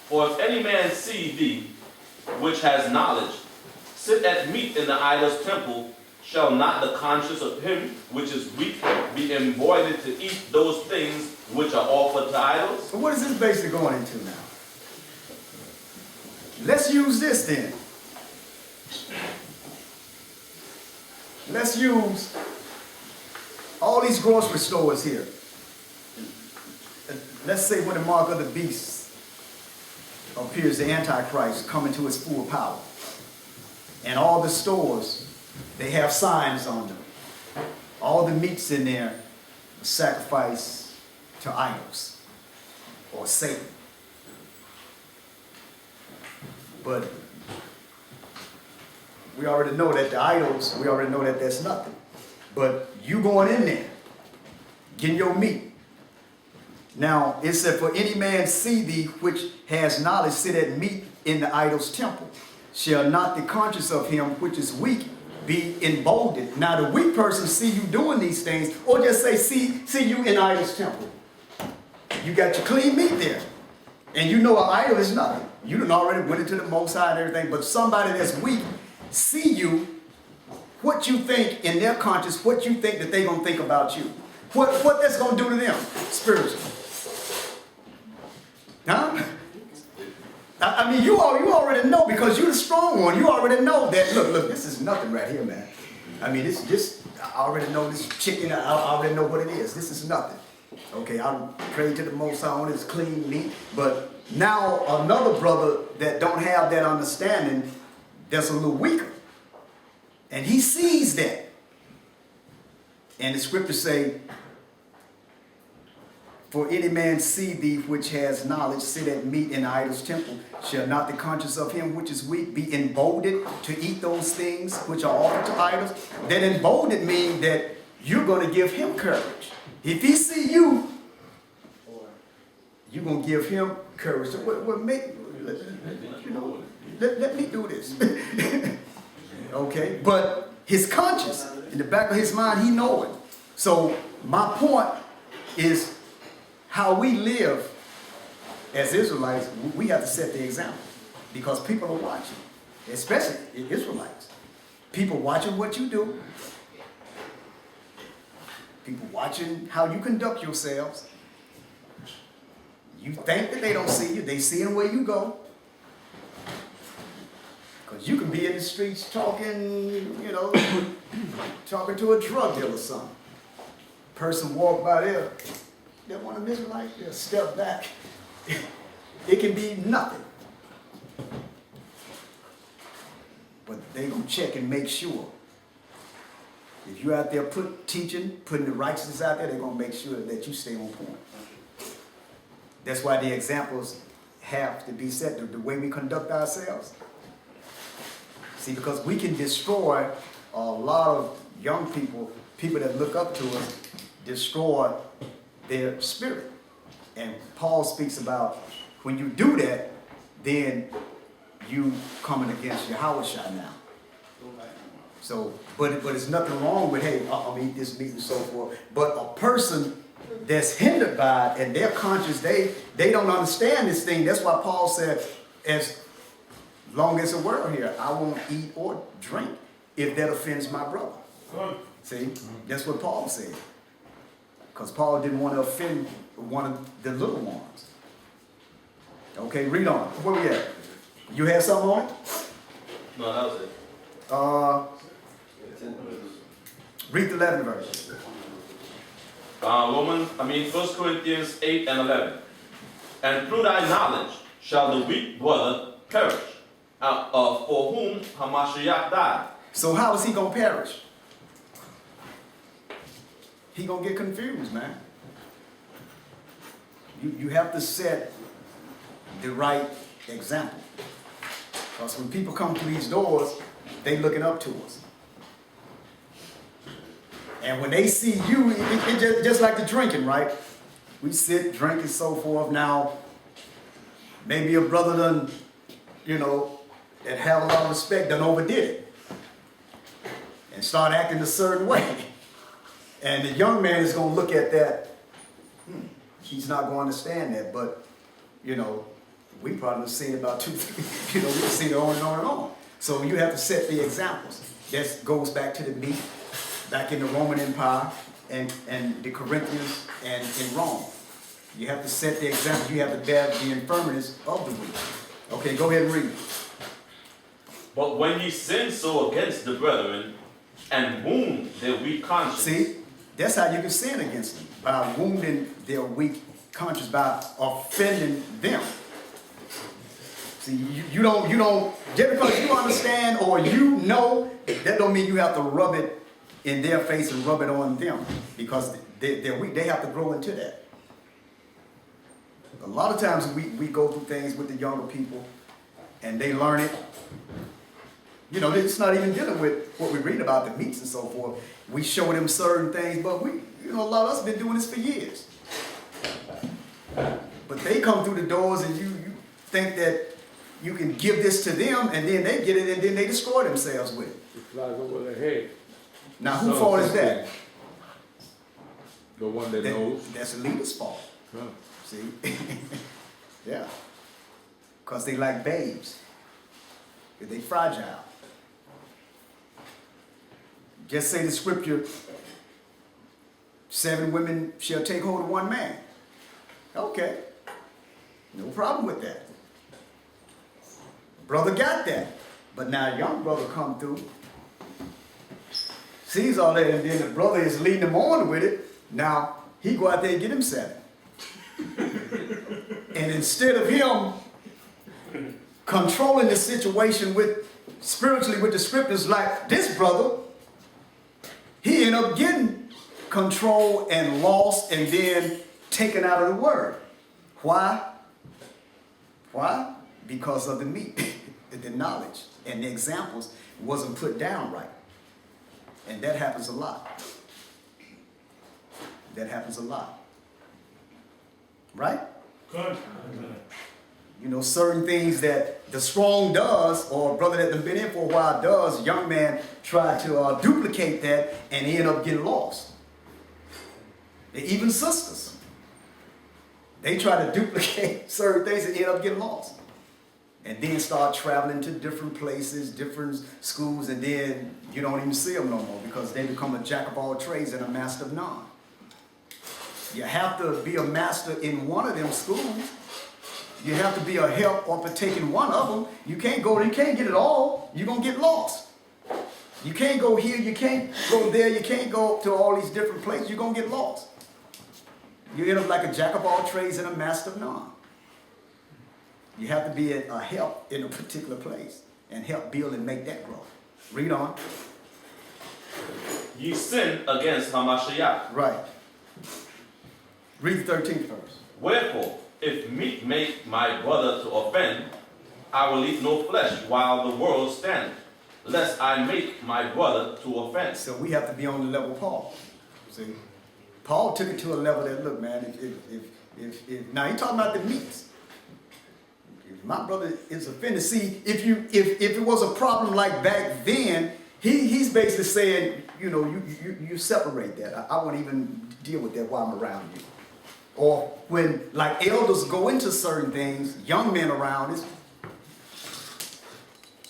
For if any man see thee, which has knowledge, sit at meat in the idol's temple, shall not the conscience of him which is weak be embroidered to eat those things which are offered to idols? So what is this basically going into now? Let's use this then. Let's use all these grocery stores here. Let's say when the mark of the beast appears, the Antichrist coming to his full power. And all the stores, they have signs on them. All the meats in there are sacrificed to idols or Satan. But we already know that the idols, we already know that that's nothing. But you going in there, getting your meat. Now, it said, for any man see thee which has knowledge sit at meat in the idol's temple, shall not the conscience of him which is weak be emboldened. Now, the weak person see you doing these things, or just say, see you in the idol's temple. You got your clean meat there. And you know an idol is nothing. You done already went into the Most High and everything, but somebody that's weak see you, what you think in their conscience, what you think that they gonna think about you. What that's gonna do to them spiritually. Huh? I mean, you already know, because you're the strong one. You already know that, look, this is nothing right here, man. I mean, I already know this chicken, I already know what it is. This is nothing. Okay, I pray to the Most High on this clean meat, but now another brother that don't have that understanding, that's a little weaker. And he sees that. And the scriptures say, for any man see thee which has knowledge sit at meat in the idol's temple, shall not the conscience of him which is weak be emboldened to eat those things which are offered to idols? That emboldened means that you're going to give him courage. If he see you, you're going to give him courage. So what make, let me do this. Okay? But his conscience, in the back of his mind, he know it. So my point is how we live as Israelites, we have to set the example because people are watching, especially Israelites. People watching what you do. People watching how you conduct yourselves. You think that they don't see you. They seeing where you go. Because you can be in the streets talking, talking to a drug dealer or something. Person walk by there, they want to Israelite, they'll step back. It can be nothing. But they gonna check and make sure. If you're out there putting the righteousness out there, they're gonna make sure that you stay on point. That's why the examples have to be set, the way we conduct ourselves. See, because we can destroy a lot of young people that look up to us, destroy their spirit. And Paul speaks about when you do that, then you coming against Yahweh now. So, but it's nothing wrong with, hey, I'll eat this meat and so forth. But a person that's hindered by it and their conscience, they don't understand this thing. That's why Paul said, as long as the world here, I won't eat or drink if that offends my brother. See, that's what Paul said. Because Paul didn't want to offend one of the little ones. Okay, read on. Where we at? You had something on it? No, that was it. Read the 11th verse. 1 Corinthians 8 and 11. And through thy knowledge shall the weak brother perish, for whom Hamashiach died. So how is he going to perish? He going to get confused, man. You have to set the right example. Because when people come through these doors, they looking up to us. And when they see you, it just like the drinking, right? We sit, drink, and so forth. Now, maybe a brother done, that have a lot of respect, done overdid it. And start acting a certain way. And the young man is going to look at that. He's not going to understand that. But, we probably have seen about 2, 3, we've seen it on and on and on. So you have to set the examples. That goes back to the meat, back in the Roman Empire and the Corinthians and in Rome. You have to set the example. You have to bear the infirmities of the weak. Okay, go ahead and read. But when ye sin so against the brethren and wound their weak conscience. See, that's how you can sin against them, by wounding their weak conscience, by offending them. See, you don't, just because you understand or that don't mean you have to rub it in their face and rub it on them, because they're weak. They have to grow into that. A lot of times we go through things with the younger people and they learn it. It's not even dealing with what we read about the meats and so forth. We show them certain things, but a lot of us have been doing this for years. But they come through the doors and you think that you can give this to them and then they get it and then they destroy themselves with it. It flies over their head. Now, whose fault is that? The one that knows. That's the leader's fault. Huh. See? Yeah. Because they like babes. They fragile. Just say the scripture, 7 women shall take hold of one man. Okay. No problem with that. Brother got that. But now a young brother come through, sees all that, and then the brother is leading him on with it. Now he go out there and get him 7. And instead of him controlling the situation spiritually with the scriptures like this brother, he ended up getting control and lost and then taken out of the word. Why? Why? Because of the meat, the knowledge, and the examples wasn't put down right. And that happens a lot. That happens a lot. Right? You know, certain things that the strong does, or a brother that has been in for a while does, a young man try to duplicate that and end up getting lost. Even sisters, they try to duplicate certain things and end up getting lost. And then start traveling to different places, different schools, and then you don't even see them no more because they become a jack of all trades and a master of none. You have to be a master in one of them schools. You have to be a help or partake in one of them. You can't get it all. You're going to get lost. You can't go here, you can't go there, you can't go to all these different places. You're going to get lost. You end up like a jack of all trades and a master of none. You have to be a help in a particular place and help build and make that grow. Read on. Ye sin against Hamashiach. Right. Read the 13th verse. Wherefore, if meat make my brother to offend, I will eat no flesh while the world standeth, lest I make my brother to offend. So we have to be on the level of Paul. See? Paul took it to a level that, look, man, if now he's talking about the meats. If my brother is offended, see, if it was a problem like back then, he's basically saying, you know, you separate that. I won't even deal with that while I'm around you. Or when like elders go into certain things, young men around us,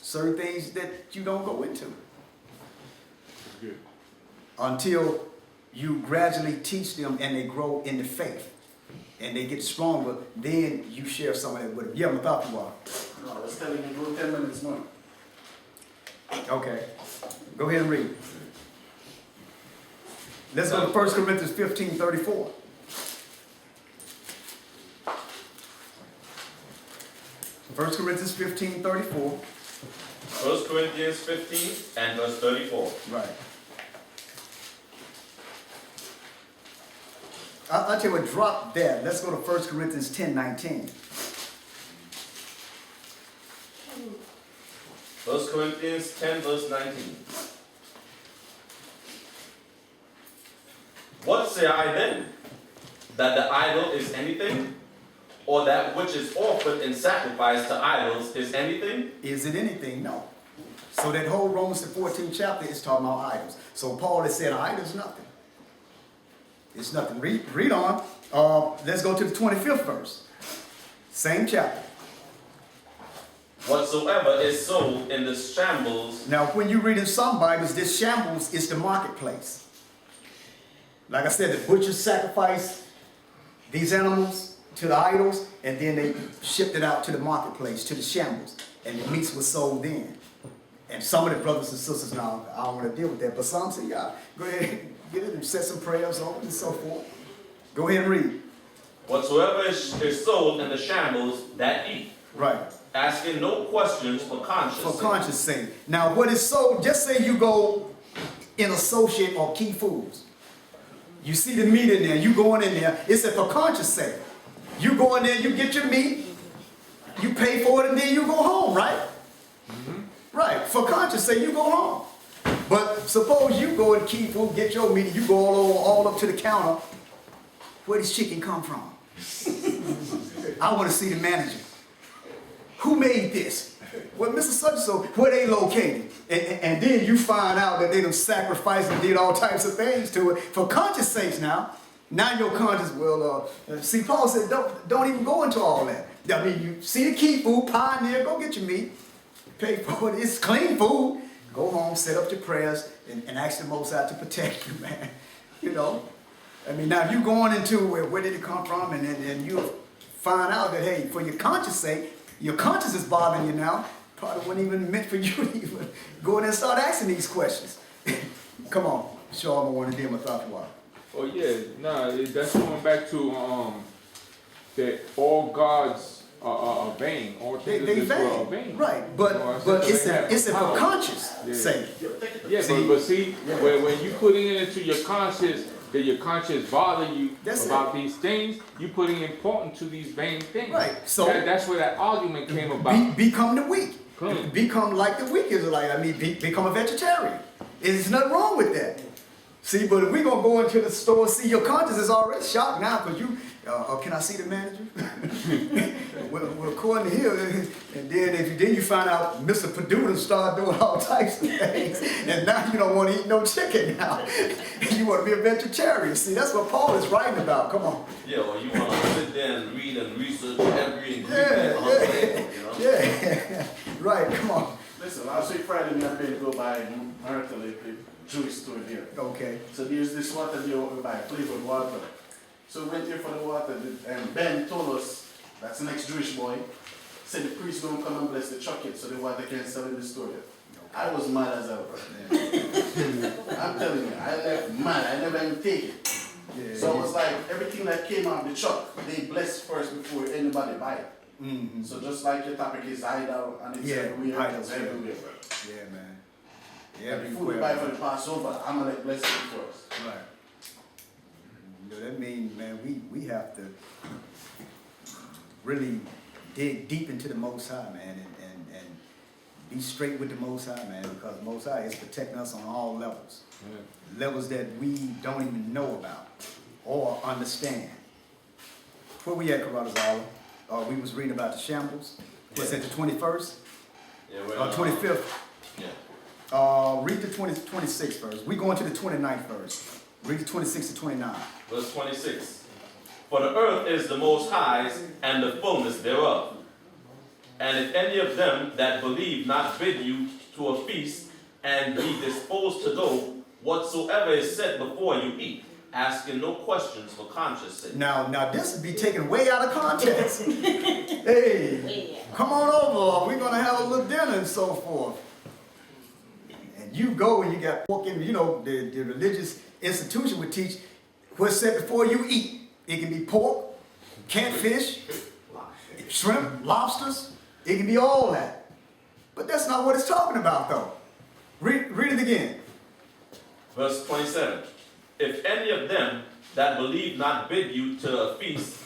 certain things that you don't go into. Good. Until you gradually teach them and they grow in the faith and they get stronger, then you share some of that with them. Yeah, without you are. No, let's tell you to go 10 minutes more. Okay. Go ahead and read. Let's go to 1 Corinthians 15:34. 1 Corinthians 15:34. 1 Corinthians 15 and verse 34. Right. I'll tell you what, drop that. Let's go to 1 Corinthians 10:19. 1 Corinthians 10 verse 19. What say I then? That the idol is anything? Or that which is offered in sacrifice to idols is anything? Is it anything? No. So that whole Romans the 14th chapter is talking about idols. So Paul has said idol's nothing. It's nothing. Read on. Let's go to the 25th verse. Same chapter. Whatsoever is sold in the shambles. Now, when you read in some Bibles, this shambles is the marketplace. Like I said, the butchers sacrifice these animals to the idols, and then they shipped it out to the marketplace, to the shambles, and the meats were sold in. And some of the brothers and sisters, now, I don't want to deal with that, but some say, yeah, go ahead, get it and set some prayers on it and so forth. Go ahead and read. Whatsoever is sold in the shambles, that eat. Right. Asking no questions for conscience For conscience sake. Now, what is sold, just say you go in Associate or Key Foods. You see the meat in there, you going in there, it's for conscience sake. You go in there, you get your meat, you pay for it, and then you go home, right? Mm-hmm. Right, for conscience sake, you go home. But suppose you go and Key Food, get your meat, and you go all up to the counter. Where does chicken come from? I want to see the manager. Who made this? Well, Mr. Such-and-so, where they located? And then you find out that they done sacrificed and did all types of things to it. For conscience sakes now, your conscience, well, see, Paul said, don't even go into all that. I mean, you see the Key Food, Pioneer, go get your meat. Pay for it, it's clean food. Go home, set up your prayers, and ask the Most High to protect you, man. You know? I mean, now if you're going into where did it come from, and you find out that, hey, for your conscience sake, your conscience is bothering you now, probably wasn't even meant for you to even go in and start asking these questions. Come on, show them what to deal with thought. Oh yeah, that's going back to that all gods are vain. All things They in this world are vain, vain. right? But it's a for conscience sake. Yeah, but see, when you putting it into your conscience, that your conscience bother you about these things, you putting importance to these vain things. Right. So that's where that argument came about. Become the weak. Become like the weak Israelite. I mean, become a vegetarian. There's nothing wrong with that. See, but if we're going to go into the store, see, your conscience is already shocked now because Can I see the manager? well, according to him, and then you find out Mr. Purdue done start doing all types of things, and now you don't want to eat no chicken now. You want to be a vegetarian. See, that's what Paul is writing about. Come on. Yeah, or you want to sit there and read and research every ingredient on the label, you know? Yeah, right. Come on. Listen, last week Friday, me and Ben go by Miracle, a Jewish store here. Okay. So there's this water there we buy, flavored water. So we went here for the water, and Ben told us, that's the next Jewish boy, said the priest gonna come and bless the chocolate so the water can sell in the store. I was mad as hell. I'm telling you, I left mad. I never even take it. Yeah, So it was like everything that came out of the truck, they blessed first before anybody buy it. Mm-hmm. So just like your topic is hideout and it's everywhere, it's everywhere. Yeah, man. Yeah, before we buy for the Passover, I'm gonna bless it first. Right. You know, that means, man, we have to really dig deep into the Most High, man, and be straight with the Most High, man, because the Most High is protecting us on all levels. Yeah. Levels that we don't even know about or understand. Where we at, Carrazala? We was reading about the shambles. What's that, the 21st? Yeah, 25th? Yeah. Read the 26th verse. We going to the 29th verse. Read the 26 to 29. Verse 26. For the earth is the Most High's, and the fullness thereof. And if any of them that believe not bid you to a feast, and be disposed to go, whatsoever is set before you eat, asking no questions for conscience sake. Now this would be taken way out of context. Hey, come on over. We're gonna have a little dinner and so forth. And you go and you got pork in. You know the religious institution would teach what's set before you eat. It can be pork, catfish, shrimp, lobsters. It can be all that. But that's not what it's talking about, though. Read it again. Verse 27. If any of them that believe not bid you to a feast,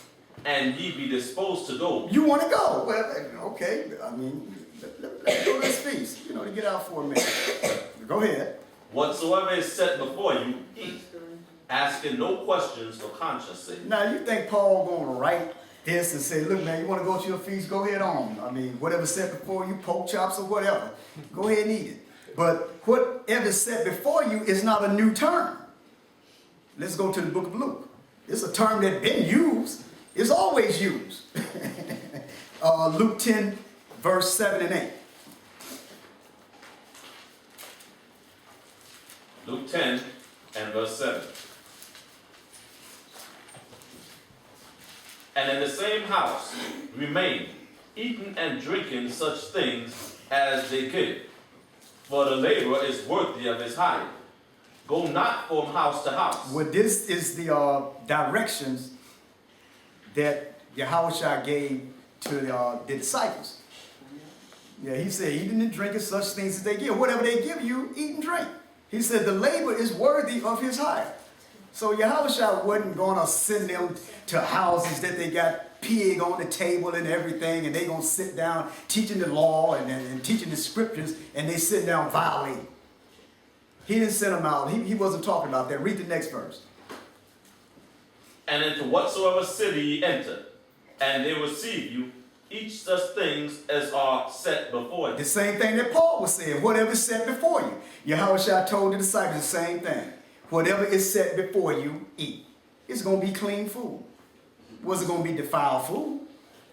and ye be disposed to go. You want to go? Well, okay. I mean, let's go to this feast. You know, to get out for a minute. Go ahead. Whatsoever is set before you, eat, asking no questions for conscience sake. Now, you think Paul going to write this and say, look, man, you want to go to your feast? Go ahead on. I mean, whatever's set before you, pork chops or whatever, go ahead and eat it. But whatever's set before you is not a new term. Let's go to the book of Luke. It's a term that's been used. It's always used. Luke 10, verse 7 and 8. Luke 10 and verse 7. And in the same house remain, eating and drinking such things as they give. For the laborer is worthy of his hire. Go not from house to house. Well, this is the directions that Yahushua gave to the disciples. Yeah, he said, eating and drinking such things as they give. Whatever they give you, eat and drink. He said the labor is worthy of his hire. So Yahushua wasn't going to send them to houses that they got pig on the table and everything, and they going to sit down teaching the law and teaching the scriptures, and they sit down violating. He didn't send them out. He wasn't talking about that. Read the next verse. And into whatsoever city ye enter, and they receive you, each such things as are set before you. The same thing that Paul was saying, whatever is set before you. Yahushua told the disciples the same thing. Whatever is set before you, eat. It's going to be clean food. Was it going to be defiled food?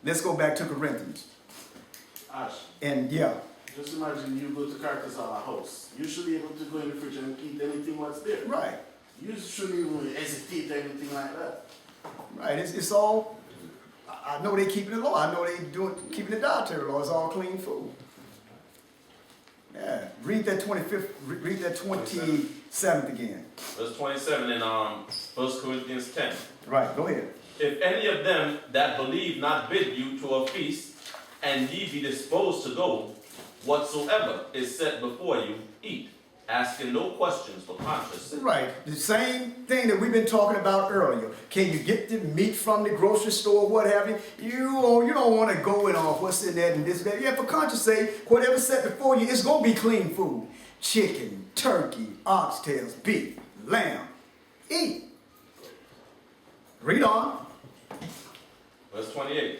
Let's go back to Corinthians. Ash, And yeah. just imagine you go to Carcassonne house. You should be able to go in the fridge and eat anything what's there. Right. You shouldn't even hesitate or anything like that. Right. It's all, I know they keeping it low. I know they keeping the dietary law. It's all clean food. Yeah. Read that 25th, read that 27th again. Verse 27 in 1 Corinthians 10. Right. Go ahead. If any of them that believe not bid you to a feast, and ye be disposed to go, whatsoever is set before you, eat, asking no questions for conscience sake. Right. The same thing that we've been talking about earlier. Can you get the meat from the grocery store, what have you? You don't want to go in off what's in that and this, that. Yeah, for conscience sake, whatever's set before you, it's going to be clean food. Chicken, turkey, oxtails, beef, lamb. Eat. Read on. Verse 28.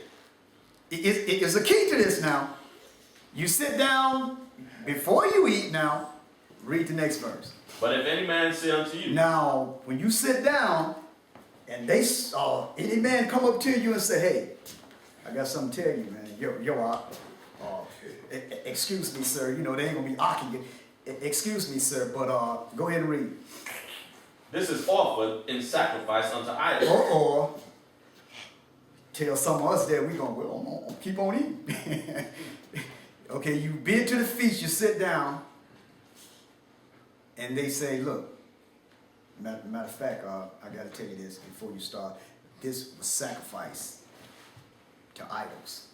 It's a key to this now. You sit down before you eat now. Read the next verse. But if any man say unto you, Now, when you sit down and any man come up to you and say, hey, I got something to tell you, man. Excuse me, sir. You know, they ain't going to be arguing. Excuse me, sir, but go ahead and read. this is offered in sacrifice unto idols. Or tell some of us that we're going to keep on eating. Okay, you bid to the feast, you sit down, and they say, look, matter of fact, I got to tell you this before you start. This was sacrifice to idols.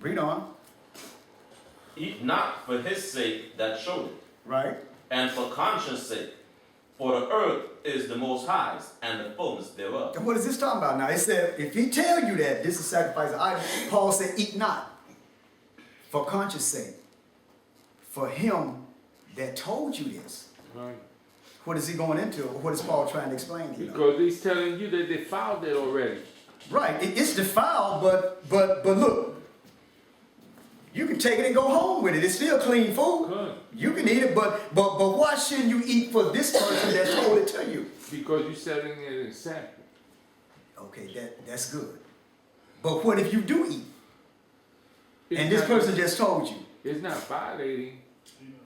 Read on. Eat not for his sake that showed it, Right? and for conscience sake. For the earth is the Most High's, and the fullness thereof. And what is this talking about now? It said, if he tell you that this is sacrifice to idols, Paul said, eat not for conscience sake. For him that told you this. Right. What is he going into? What is Paul trying to explain to you? Because he's telling you that they filed it already. Right, it's defiled, but look, you can take it and go home with it. It's still clean food. Good. You can eat it, but why shouldn't you eat for this person that told it to you? Because you're setting an example. Okay, that's good. But what if you do eat It's and this not- person just told you? It's not violating.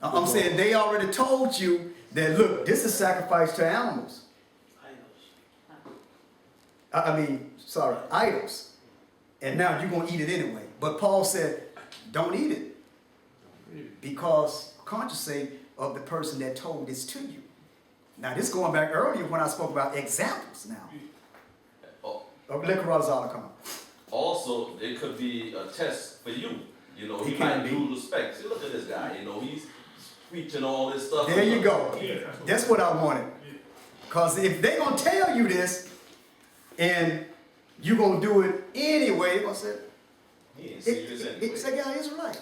I'm saying they already told you that, look, this is sacrifice to animals. Idols. And now you're going to eat it anyway. But Paul said, don't eat it. Because conscious sake of the person that told this to you. Now, this going back earlier when I spoke about examples now. Oh, Of liquor. Also, it could be a test for you. You know, he It might can be. lose respect. See, look at this guy. You know, he's preaching all this stuff. There you go. That's what I wanted. Because if they're going to tell you this and you're going to do it anyway, they're going to say, He ain't serious anyway. it's a guy Israelite.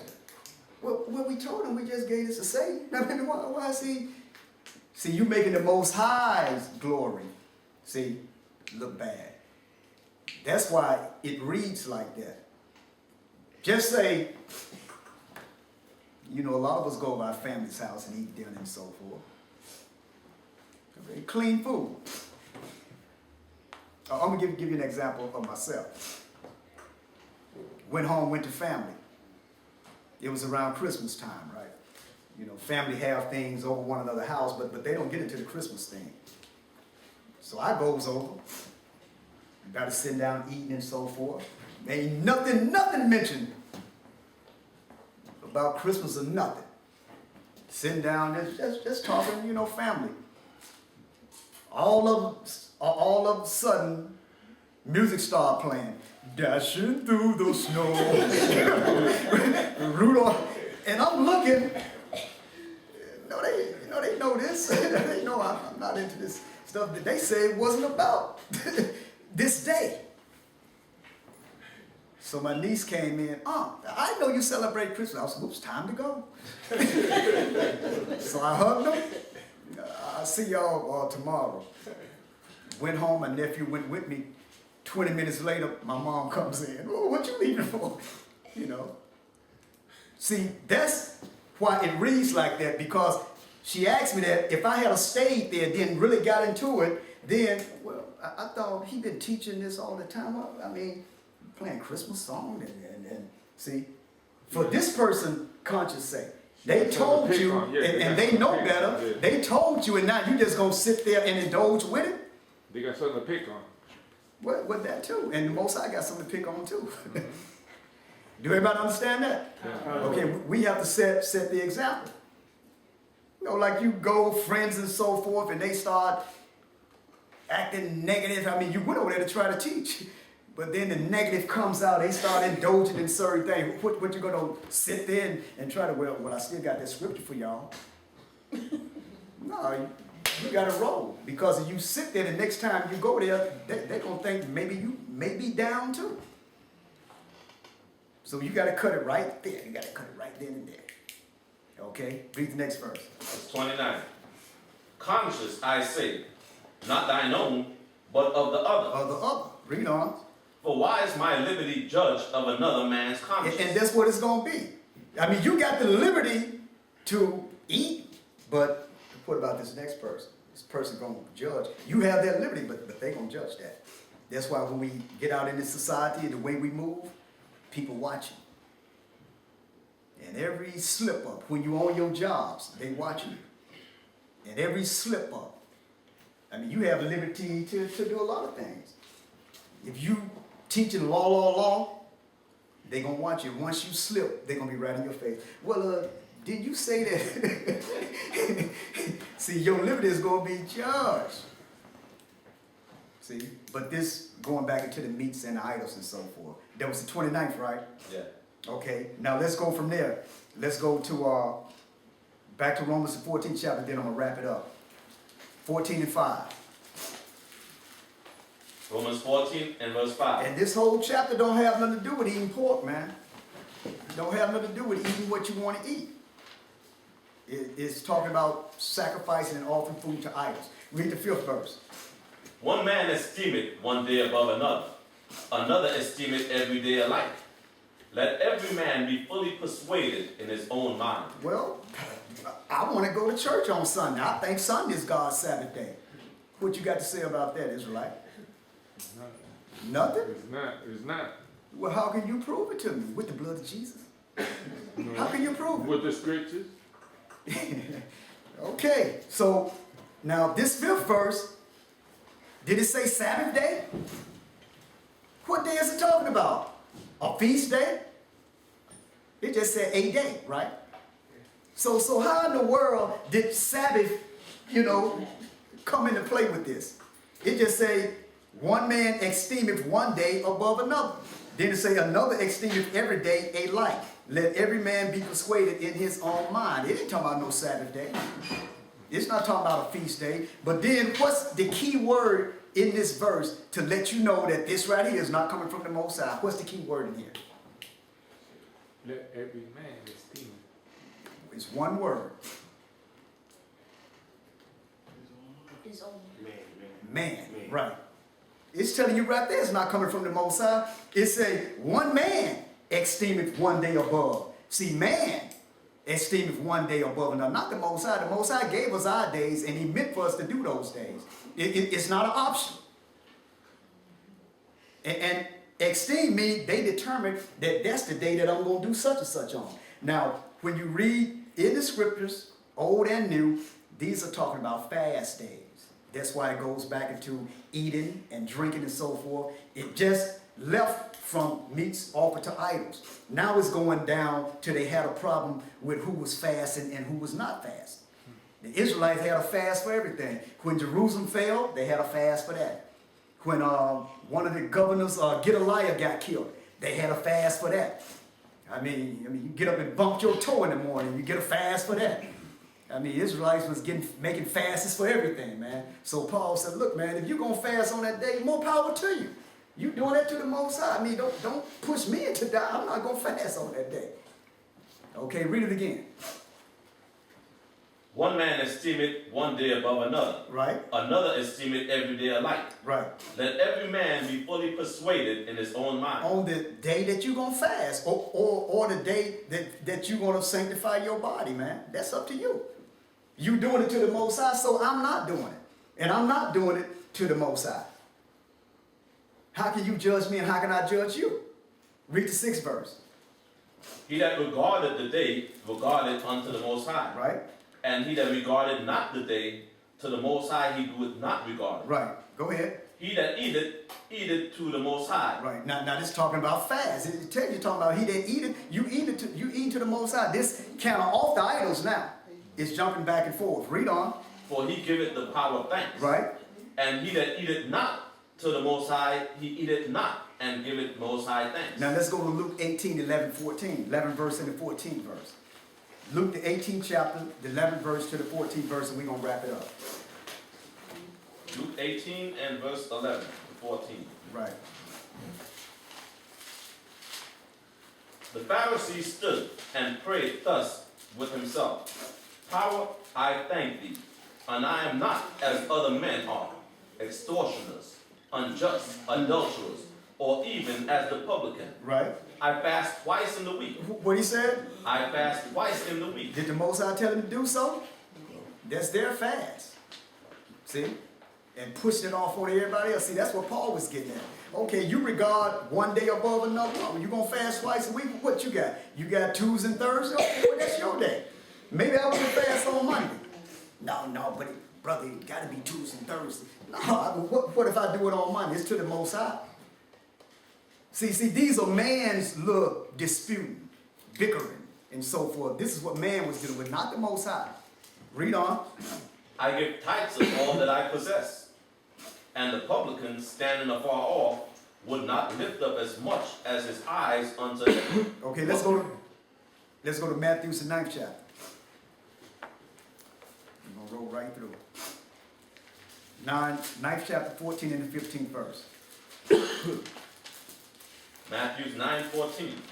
Well, we told him we just gave this a say. I mean, why is he? See, you making the Most High's glory. See, look bad. That's why it reads like that. Just say, you know, a lot of us go to our family's house and eat dinner and so forth. Very clean food. I'm gonna give you an example of myself. Went home, went to family. It was around Christmas time, right? You know, family have things over one another's house, but they don't get into the Christmas thing. So I goes over, got to sit down eating and so forth. Ain't nothing mentioned about Christmas or nothing. Sitting down, just talking, you know, family. All of a sudden, music started playing. Dashing through the snow. Rudolph. And I'm looking. They know this. They know I'm not into this stuff that they say it wasn't about this day. So my niece came in. I know you celebrate Christmas. I was like, oops, time to go. So I hugged them. I'll see y'all tomorrow. Went home. My nephew went with me. 20 minutes later, my mom comes in. Oh, what you leaving for? You know. See, that's why it reads like that, because she asked me that if I had stayed there, then really got into it, then, well, I thought he'd been teaching this all the time. I mean, playing Christmas songs and see, for this person, conscious sake, they told you, and they know better, they told you, and now you just gonna sit there and indulge with it? They got something to pick on. Well, with that too, and the Most High got something to pick on too. Do everybody understand that? Yeah. Okay, we have to set the example. You know, like you go, friends and so forth, and they start acting negative. I mean, you went over there to try to teach, but then the negative comes out. They start indulging in certain things. What you gonna sit there and try to? Well, I still got that scripture for y'all. No, you got to roll, because if you sit there, the next time you go there, they're gonna think maybe you may be down too. So you got to cut it right there. You got to cut it right then and there. Okay? Read the next verse. Verse 29. Conscious, I say, not thine own, but of the other. Of the other. Read on. For why is my liberty judged of another man's conscience? And that's what it's going to be. I mean, you got the liberty to eat, but what about this next person? This person going to judge. You have that liberty, but they're going to judge that. That's why when we get out in this society, the way we move, people watching. And every slip up, when you on your jobs, they watching you. And every slip up, I mean, you have liberty to do a lot of things. If you teaching law, they're going to watch you. Once you slip, they're going to be right in your face. Well, did you say that? See, your liberty is going to be judged. See, but this going back into the meats and the idols and so forth. That was the 29th, right? Yeah. Okay, now let's go from there. Let's go to back to Romans the 14th chapter, then I'm going to wrap it up. 14 and 5. Romans 14 and verse 5. And this whole chapter don't have nothing to do with eating pork, man. Don't have nothing to do with eating what you want to eat. It's talking about sacrificing and offering food to idols. Read the 5th verse. One man esteemeth one day above another, another esteemeth every day alike. Let every man be fully persuaded in his own mind. Well, I want to go to church on Sunday. I think Sunday is God's Sabbath day. What you got to say about that, Israelite? Nothing? It's not. Well, how can you prove it to me? With the blood of Jesus? How can you prove it? With the scriptures. Okay, so now this 5th verse, did it say Sabbath day? What day is it talking about? A feast day? It just said a day, right? So how in the world did Sabbath, come into play with this? It just say, one man esteemeth one day above another. Then it say, another esteemeth every day alike. Let every man be persuaded in his own mind. It ain't talking about no Sabbath day. It's not talking about a feast day. But then what's the key word in this verse to let you know that this right here is not coming from the Most High? What's the key word in here? Let every man esteem. It's one word. His own. Man. Right. It's telling you right there it's not coming from the Most High. It say one man esteemeth one day above. See, man esteemeth one day above another. Not the Most High. The Most High gave us our days and he meant for us to do those days. It's not an option. And esteem me, they determine that that's the day that I'm going to do such and such on. Now, when you read in the scriptures, old and new, these are talking about fast days. That's why it goes back into eating and drinking and so forth. It just left from meats offered to idols. Now it's going down to they had a problem with who was fasting and who was not fasting. The Israelites had a fast for everything. When Jerusalem fell, they had a fast for that. When one of the governors, Gedaliah, got killed, they had a fast for that. I mean, you get up and bump your toe in the morning, you get a fast for that. I mean, Israelites was making fasts for everything, man. So Paul said, look, man, if you're going to fast on that day, more power to you. You doing that to the Most High. I mean, don't push me into die. I'm not going to fast on that day. Okay, read it again. One man esteemeth one day above another. Right. Another esteemeth every day alike. Right. Let every man be fully persuaded in his own mind. On the day that you're going to fast or the day that you're going to sanctify your body, man. That's up to you. You doing it to the Most High, so I'm not doing it. And I'm not doing it to the Most High. How can you judge me and how can I judge you? Read the 6th verse. He that regarded the day regarded unto the Most High. Right. And he that regarded not the day to the Most High he doeth not regard it. Right. Go ahead. He that eateth to the Most High. Right. Now this is talking about fast. It tells you talking about he that eateth, you eat to the Most High. This kind of off the idols now. It's jumping back and forth. Read on. For he giveth the power of thanks. Right. And he that eateth not to the Most High, he eateth not, and giveth Most High thanks. Now let's go to Luke 18, 11, 14. 11 verse and the 14th verse. Luke the 18th chapter, the 11th verse to the 14th verse, and we're going to wrap it up. Luke 18 and verse 11 to 14. Right. The Pharisee stood and prayed thus with himself. Power, I thank thee, and I am not as other men are, extortioners, unjust, adulterous, or even as the publican. Right. I fast twice in the week. What he said? I fast twice in the week. Did the Most High tell him to do so? That's their fast. See? And pushed it off on everybody else. See, that's what Paul was getting at. Okay, you regard one day above another. Oh, you gonna fast twice a week? What you got? You got Tuesday and Thursday? Okay, well, that's your day. Maybe I want to fast on Monday. No, but brother, it gotta be Tuesday and Thursday. No, what if I do it on Monday? It's to the Most High. See, these are man's little disputing, bickering, and so forth. This is what man was dealing with, not the Most High. Read on. I give tithes of all that I possess. And the publican, standing afar off, would not lift up as much as his eyes unto heaven. Okay, let's go to Matthew's 9th chapter. We're gonna roll right through. 9th chapter, 14 and the 15th verse. Matthew 9:14.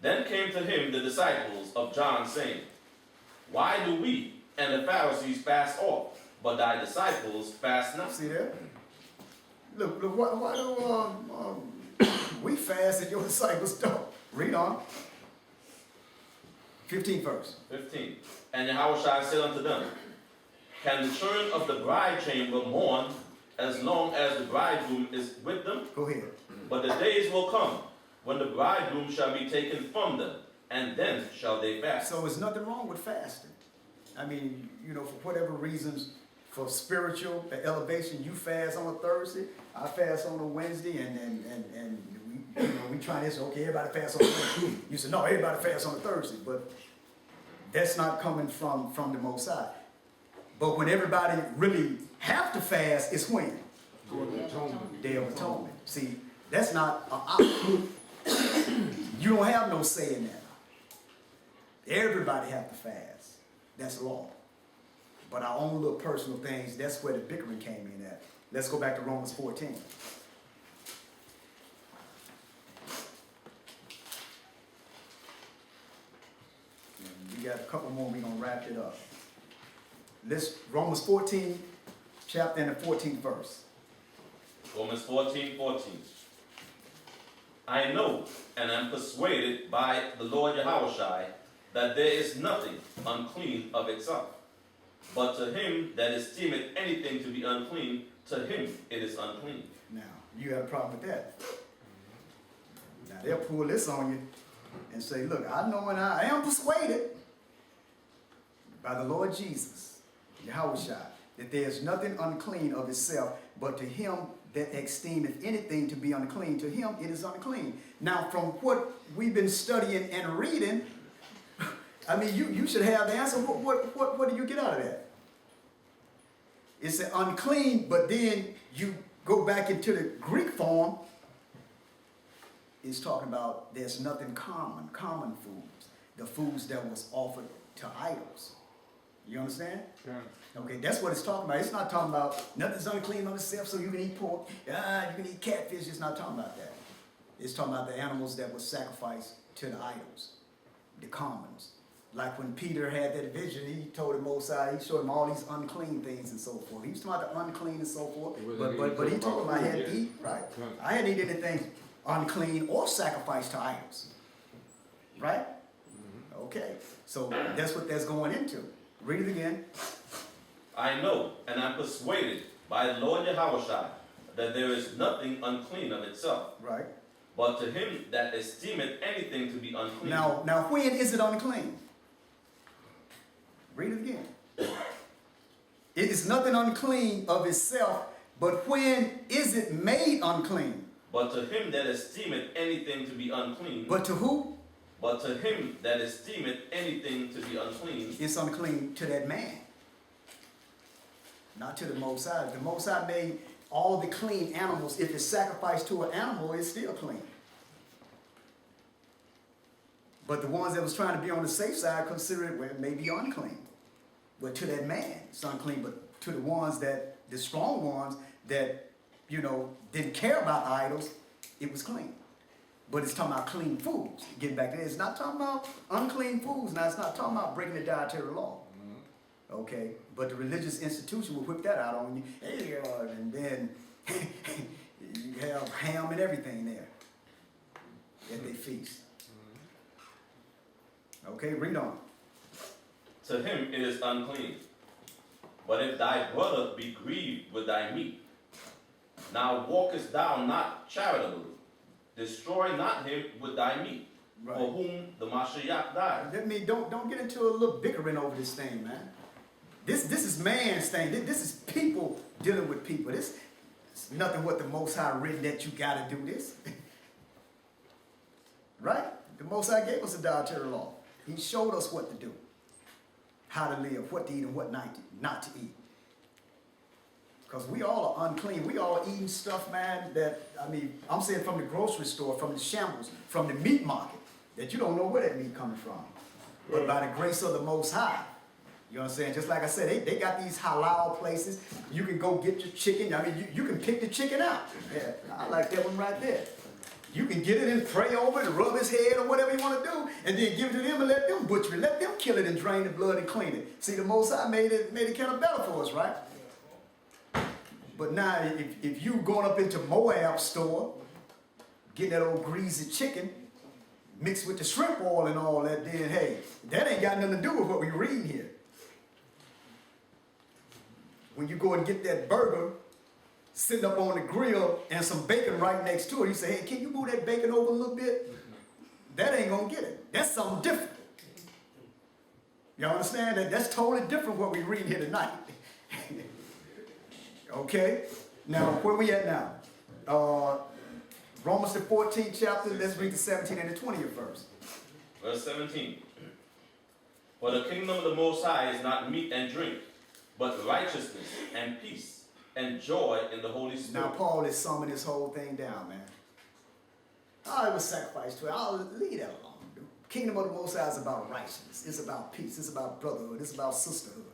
Then came to him the disciples of John, saying, Why do we and the Pharisees fast oft, but thy disciples fast not? See that? Look, why do we fast and your disciples don't? Read on. 15th verse. 15. And Yahushua said unto them, Can the children of the bride chamber mourn as long as the bridegroom is with them? Go ahead. But the days will come when the bridegroom shall be taken from them, and then shall they fast. So there's nothing wrong with fasting. I mean, for whatever reasons, for spiritual elevation, you fast on a Thursday, I fast on a Wednesday, and we try this. Okay, everybody fast on a Wednesday. You said no, everybody fast on a Thursday, but that's not coming from the Most High. But when everybody really have to fast, it's when? Day of Atonement. See, that's not an option. You don't have no say in that. Everybody have to fast. That's law. But our own little personal things, that's where the bickering came in at. Let's go back to Romans 14. And we got a couple more, we're going to wrap it up. Romans 14, chapter and the 14th verse. Romans 14:14. I know and am persuaded by the Lord Yahushua that there is nothing unclean of itself. But to him that esteemeth anything to be unclean, to him it is unclean. Now, you got a problem with that. Now, they'll pull this on you and say, look, I know and I am persuaded by the Lord Jesus, Yahushua, that there is nothing unclean of itself, but to him that esteemeth anything to be unclean, to him it is unclean. Now, from what we've been studying and reading, I mean, you should have the answer. What do you get out of that? It's an unclean, but then you go back into the Greek form. It's talking about there's nothing common foods, the foods that was offered to idols. You understand? Yeah. Okay, that's what it's talking about. It's not talking about nothing's unclean on itself, so you can eat pork, you can eat catfish. It's not talking about that. It's talking about the animals that were sacrificed to the idols, the commons. Like when Peter had that vision, he told him Mosiah, he showed him all these unclean things and so forth. He was talking about the unclean and so forth, but he told him I had to eat, right? I hadn't eaten anything unclean or sacrificed to idols, right? Okay, so that's what that's going into. Read it again. I know and am persuaded by the Lord Yahushua that there is nothing unclean of itself. Right. But to him that esteemeth anything to be unclean. Now when is it unclean? Read it again. It is nothing unclean of itself, but when is it made unclean? But to him that esteemeth anything to be unclean. But to who? But to him that esteemeth anything to be unclean. It's unclean to that man. Not to the Most High. The Most High made all the clean animals. If it's sacrificed to an animal, it's still clean. But the ones that was trying to be on the safe side consider it, well, it may be unclean. But to that man, it's unclean. But to the ones that, the strong ones that, didn't care about the idols, it was clean. But it's talking about clean foods. Getting back there, it's not talking about unclean foods. Now, it's not talking about breaking the dietary law. Okay? But the religious institution will whip that out on you. Hey, and then you have ham and everything there at their feast. Okay, read on. To him it is unclean. But if thy brother be grieved with thy meat, now walkest thou not charitably. Destroy not him with thy meat, Right. for whom the Mashiach died. Let me don't get into a little bickering over this thing, man. This is man's thing. This is people dealing with people. This is nothing what the Most High written that you got to do this. Right? The Most High gave us a dietary law. He showed us what to do, how to live, what to eat and what not to eat. Because we all are unclean. We all eating stuff, man, that, I mean, I'm saying from the grocery store, from the shambles, from the meat market, that you don't know where that meat coming from. But by the grace of the Most High, you know what I'm saying? Just like I said, they got these halal places. You can go get your chicken. I mean, you can pick the chicken out. Yeah, I like that one right there. You can get it and pray over it, rub his head or whatever you want to do, and then give it to them and let them butcher it. Let them kill it and drain the blood and clean it. See, the Most High made it kind of better for us, right? But now, if you going up into Moab store, getting that old greasy chicken, mixed with the shrimp oil and all that, then hey, that ain't got nothing to do with what we're reading here. When you go and get that burger, sitting up on the grill and some bacon right next to it, you say, hey, can you move that bacon over a little bit? That ain't gonna get it. That's something different. You understand that? That's totally different what we're reading here tonight. Okay? Now, where we at now? Romans the 14th chapter, let's read the 17th and the 20th verse. Verse 17. For the kingdom of the Most High is not meat and drink, but righteousness and peace and joy in the Holy Spirit. Now, Paul is summing this whole thing down, man. Oh, it was sacrificed to it. I'll leave that alone. The kingdom of the Most High is about righteousness. It's about peace. It's about brotherhood. It's about sisterhood.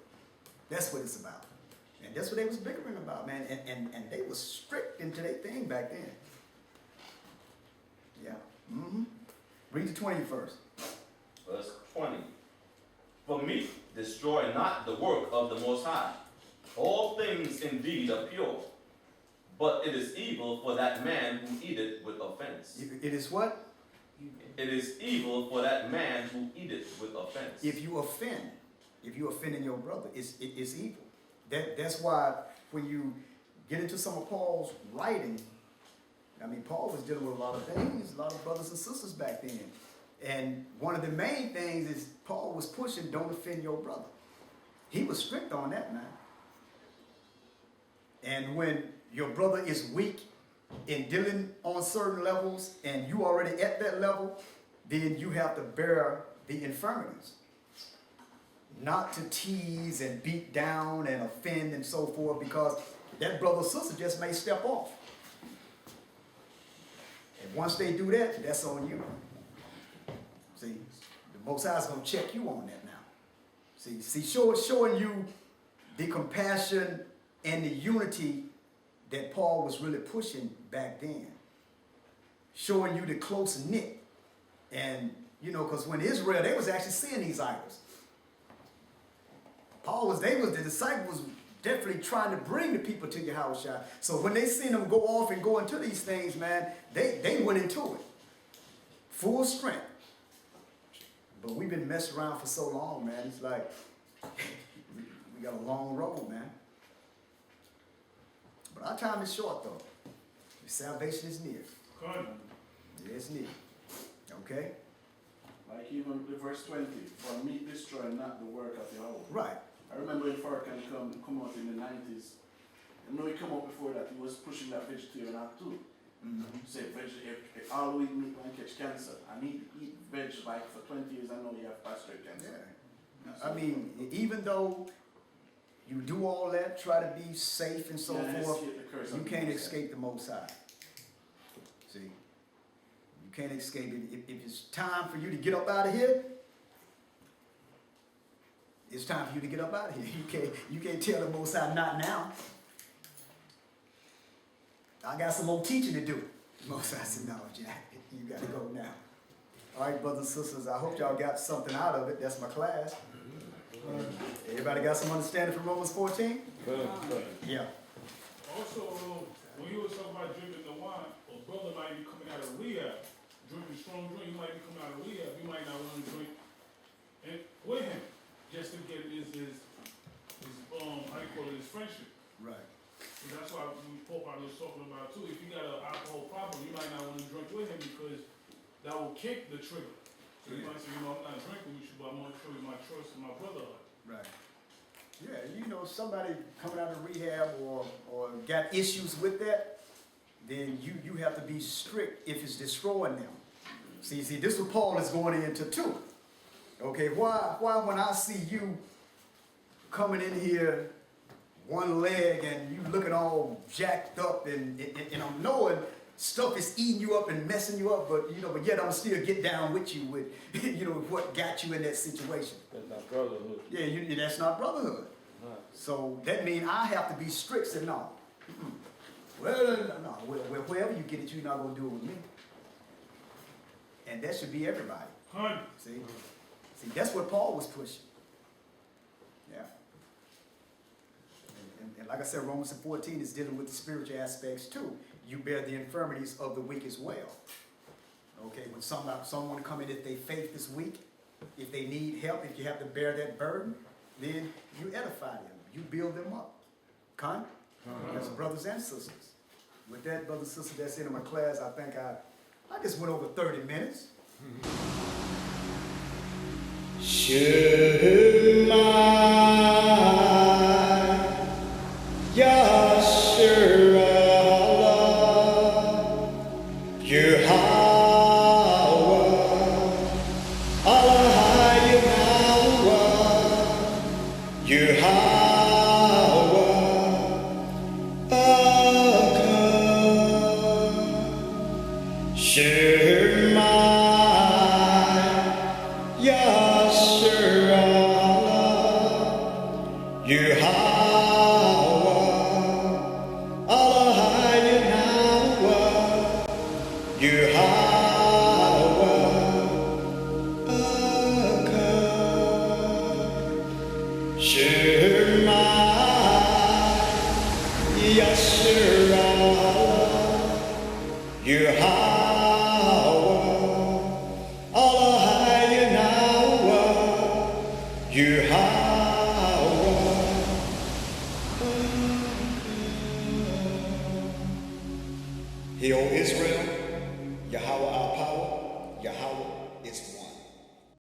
That's what it's about. And that's what they was bickering about, man. And they was strict into their thing back then. Yeah. Mm-hmm. Read the 20th verse. Verse 20. For meat destroy not the work of the Most High. All things indeed are pure, but it is evil for that man who eateth with offense. It is what? It is evil for that man who eateth with offense. If you offending your brother, it's evil. That's why when you get into some of Paul's writing, I mean, Paul was dealing with a lot of things, a lot of brothers and sisters back then. And one of the main things is Paul was pushing, don't offend your brother. He was strict on that, man. And when your brother is weak in dealing on certain levels and you already at that level, then you have to bear the infirmities. Not to tease and beat down and offend and so forth, because that brother or sister just may step off. And once they do that, that's on you. See, the Most High is going to check you on that now. See, showing you the compassion and the unity that Paul was really pushing back then. Showing you the close knit. And, you know, because when Israel, they was actually seeing these idols. The disciples definitely trying to bring the people to Yahushua. So when they seen them go off and go into these things, man, they went into it. Full strength. But we've been messing around for so long, man. It's like, we got a long road, man. But our time is short, though. Salvation is near. Good. Yeah, it's near. Okay? Like even the verse 20, for meat destroy not the work of Yahweh. Right. I remember when Farrakhan come out in the 90s. I know he come out before that, he was pushing that vegetarian act too. Mm-hmm. Say, if all eat meat when catch cancer. I need to eat veg like for 20 years, I know you have prostate cancer. Yeah. I mean, even though you do all that, try to be safe and so forth, you can't escape the Most High. See? You can't escape it. If it's time for you to get up out of here, it's time for you to get up out of here. You can't tell the Most High not now. I got some more teaching to do. The Most High said, no, Jack, you got to go now. All right, brothers and sisters, I hope y'all got something out of it. That's my class. Everybody got some understanding from Romans 14? Yeah. Also, when you were talking about drinking the wine, a brother might be coming out of rehab, drinking strong drink, you might be coming out of rehab, you might not want to drink and with him, just to get his how you call it, his friendship. Right. So that's why Pope was talking about too. If you got an alcohol problem, you might not want to drink with him because that will kick the trigger. So you might say, I'm not drinking with you, but I'm going to show you my trust and my brotherhood. Right. Yeah, somebody coming out of rehab or got issues with that, then you have to be strict if it's destroying them. See, this is what Paul is going into too. Okay, why when I see you coming in here one leg and you looking all jacked up and I'm knowing stuff is eating you up and messing you up, but yet I'm still get down with you with what got you in that situation. That's not brotherhood. Yeah, that's not brotherhood. Right. So that means I have to be strict. Say no. Well, no. Wherever you get it, you're not gonna do it with me. And that should be everybody. See, that's what Paul was pushing. Yeah. And like I said, Romans 14 is dealing with the spiritual aspects too. You bear the infirmities of the weak as well. Okay, when someone come in, if they faith is weak, if they need help, if you have to bear that burden, then you edify them. You build them up. As brothers and sisters. With that, brothers and sisters, that's it in my class. I think I just went over 30 minutes. Shema Yasharallah Yahweh Allah Yahweh Yahweh Akam Shema Yasharallah Yahweh Allah Yahweh Yahweh Akam Shema Yasharallah Yahweh Allah Yahweh Yahweh. Hear, O Israel, Yahweh our power,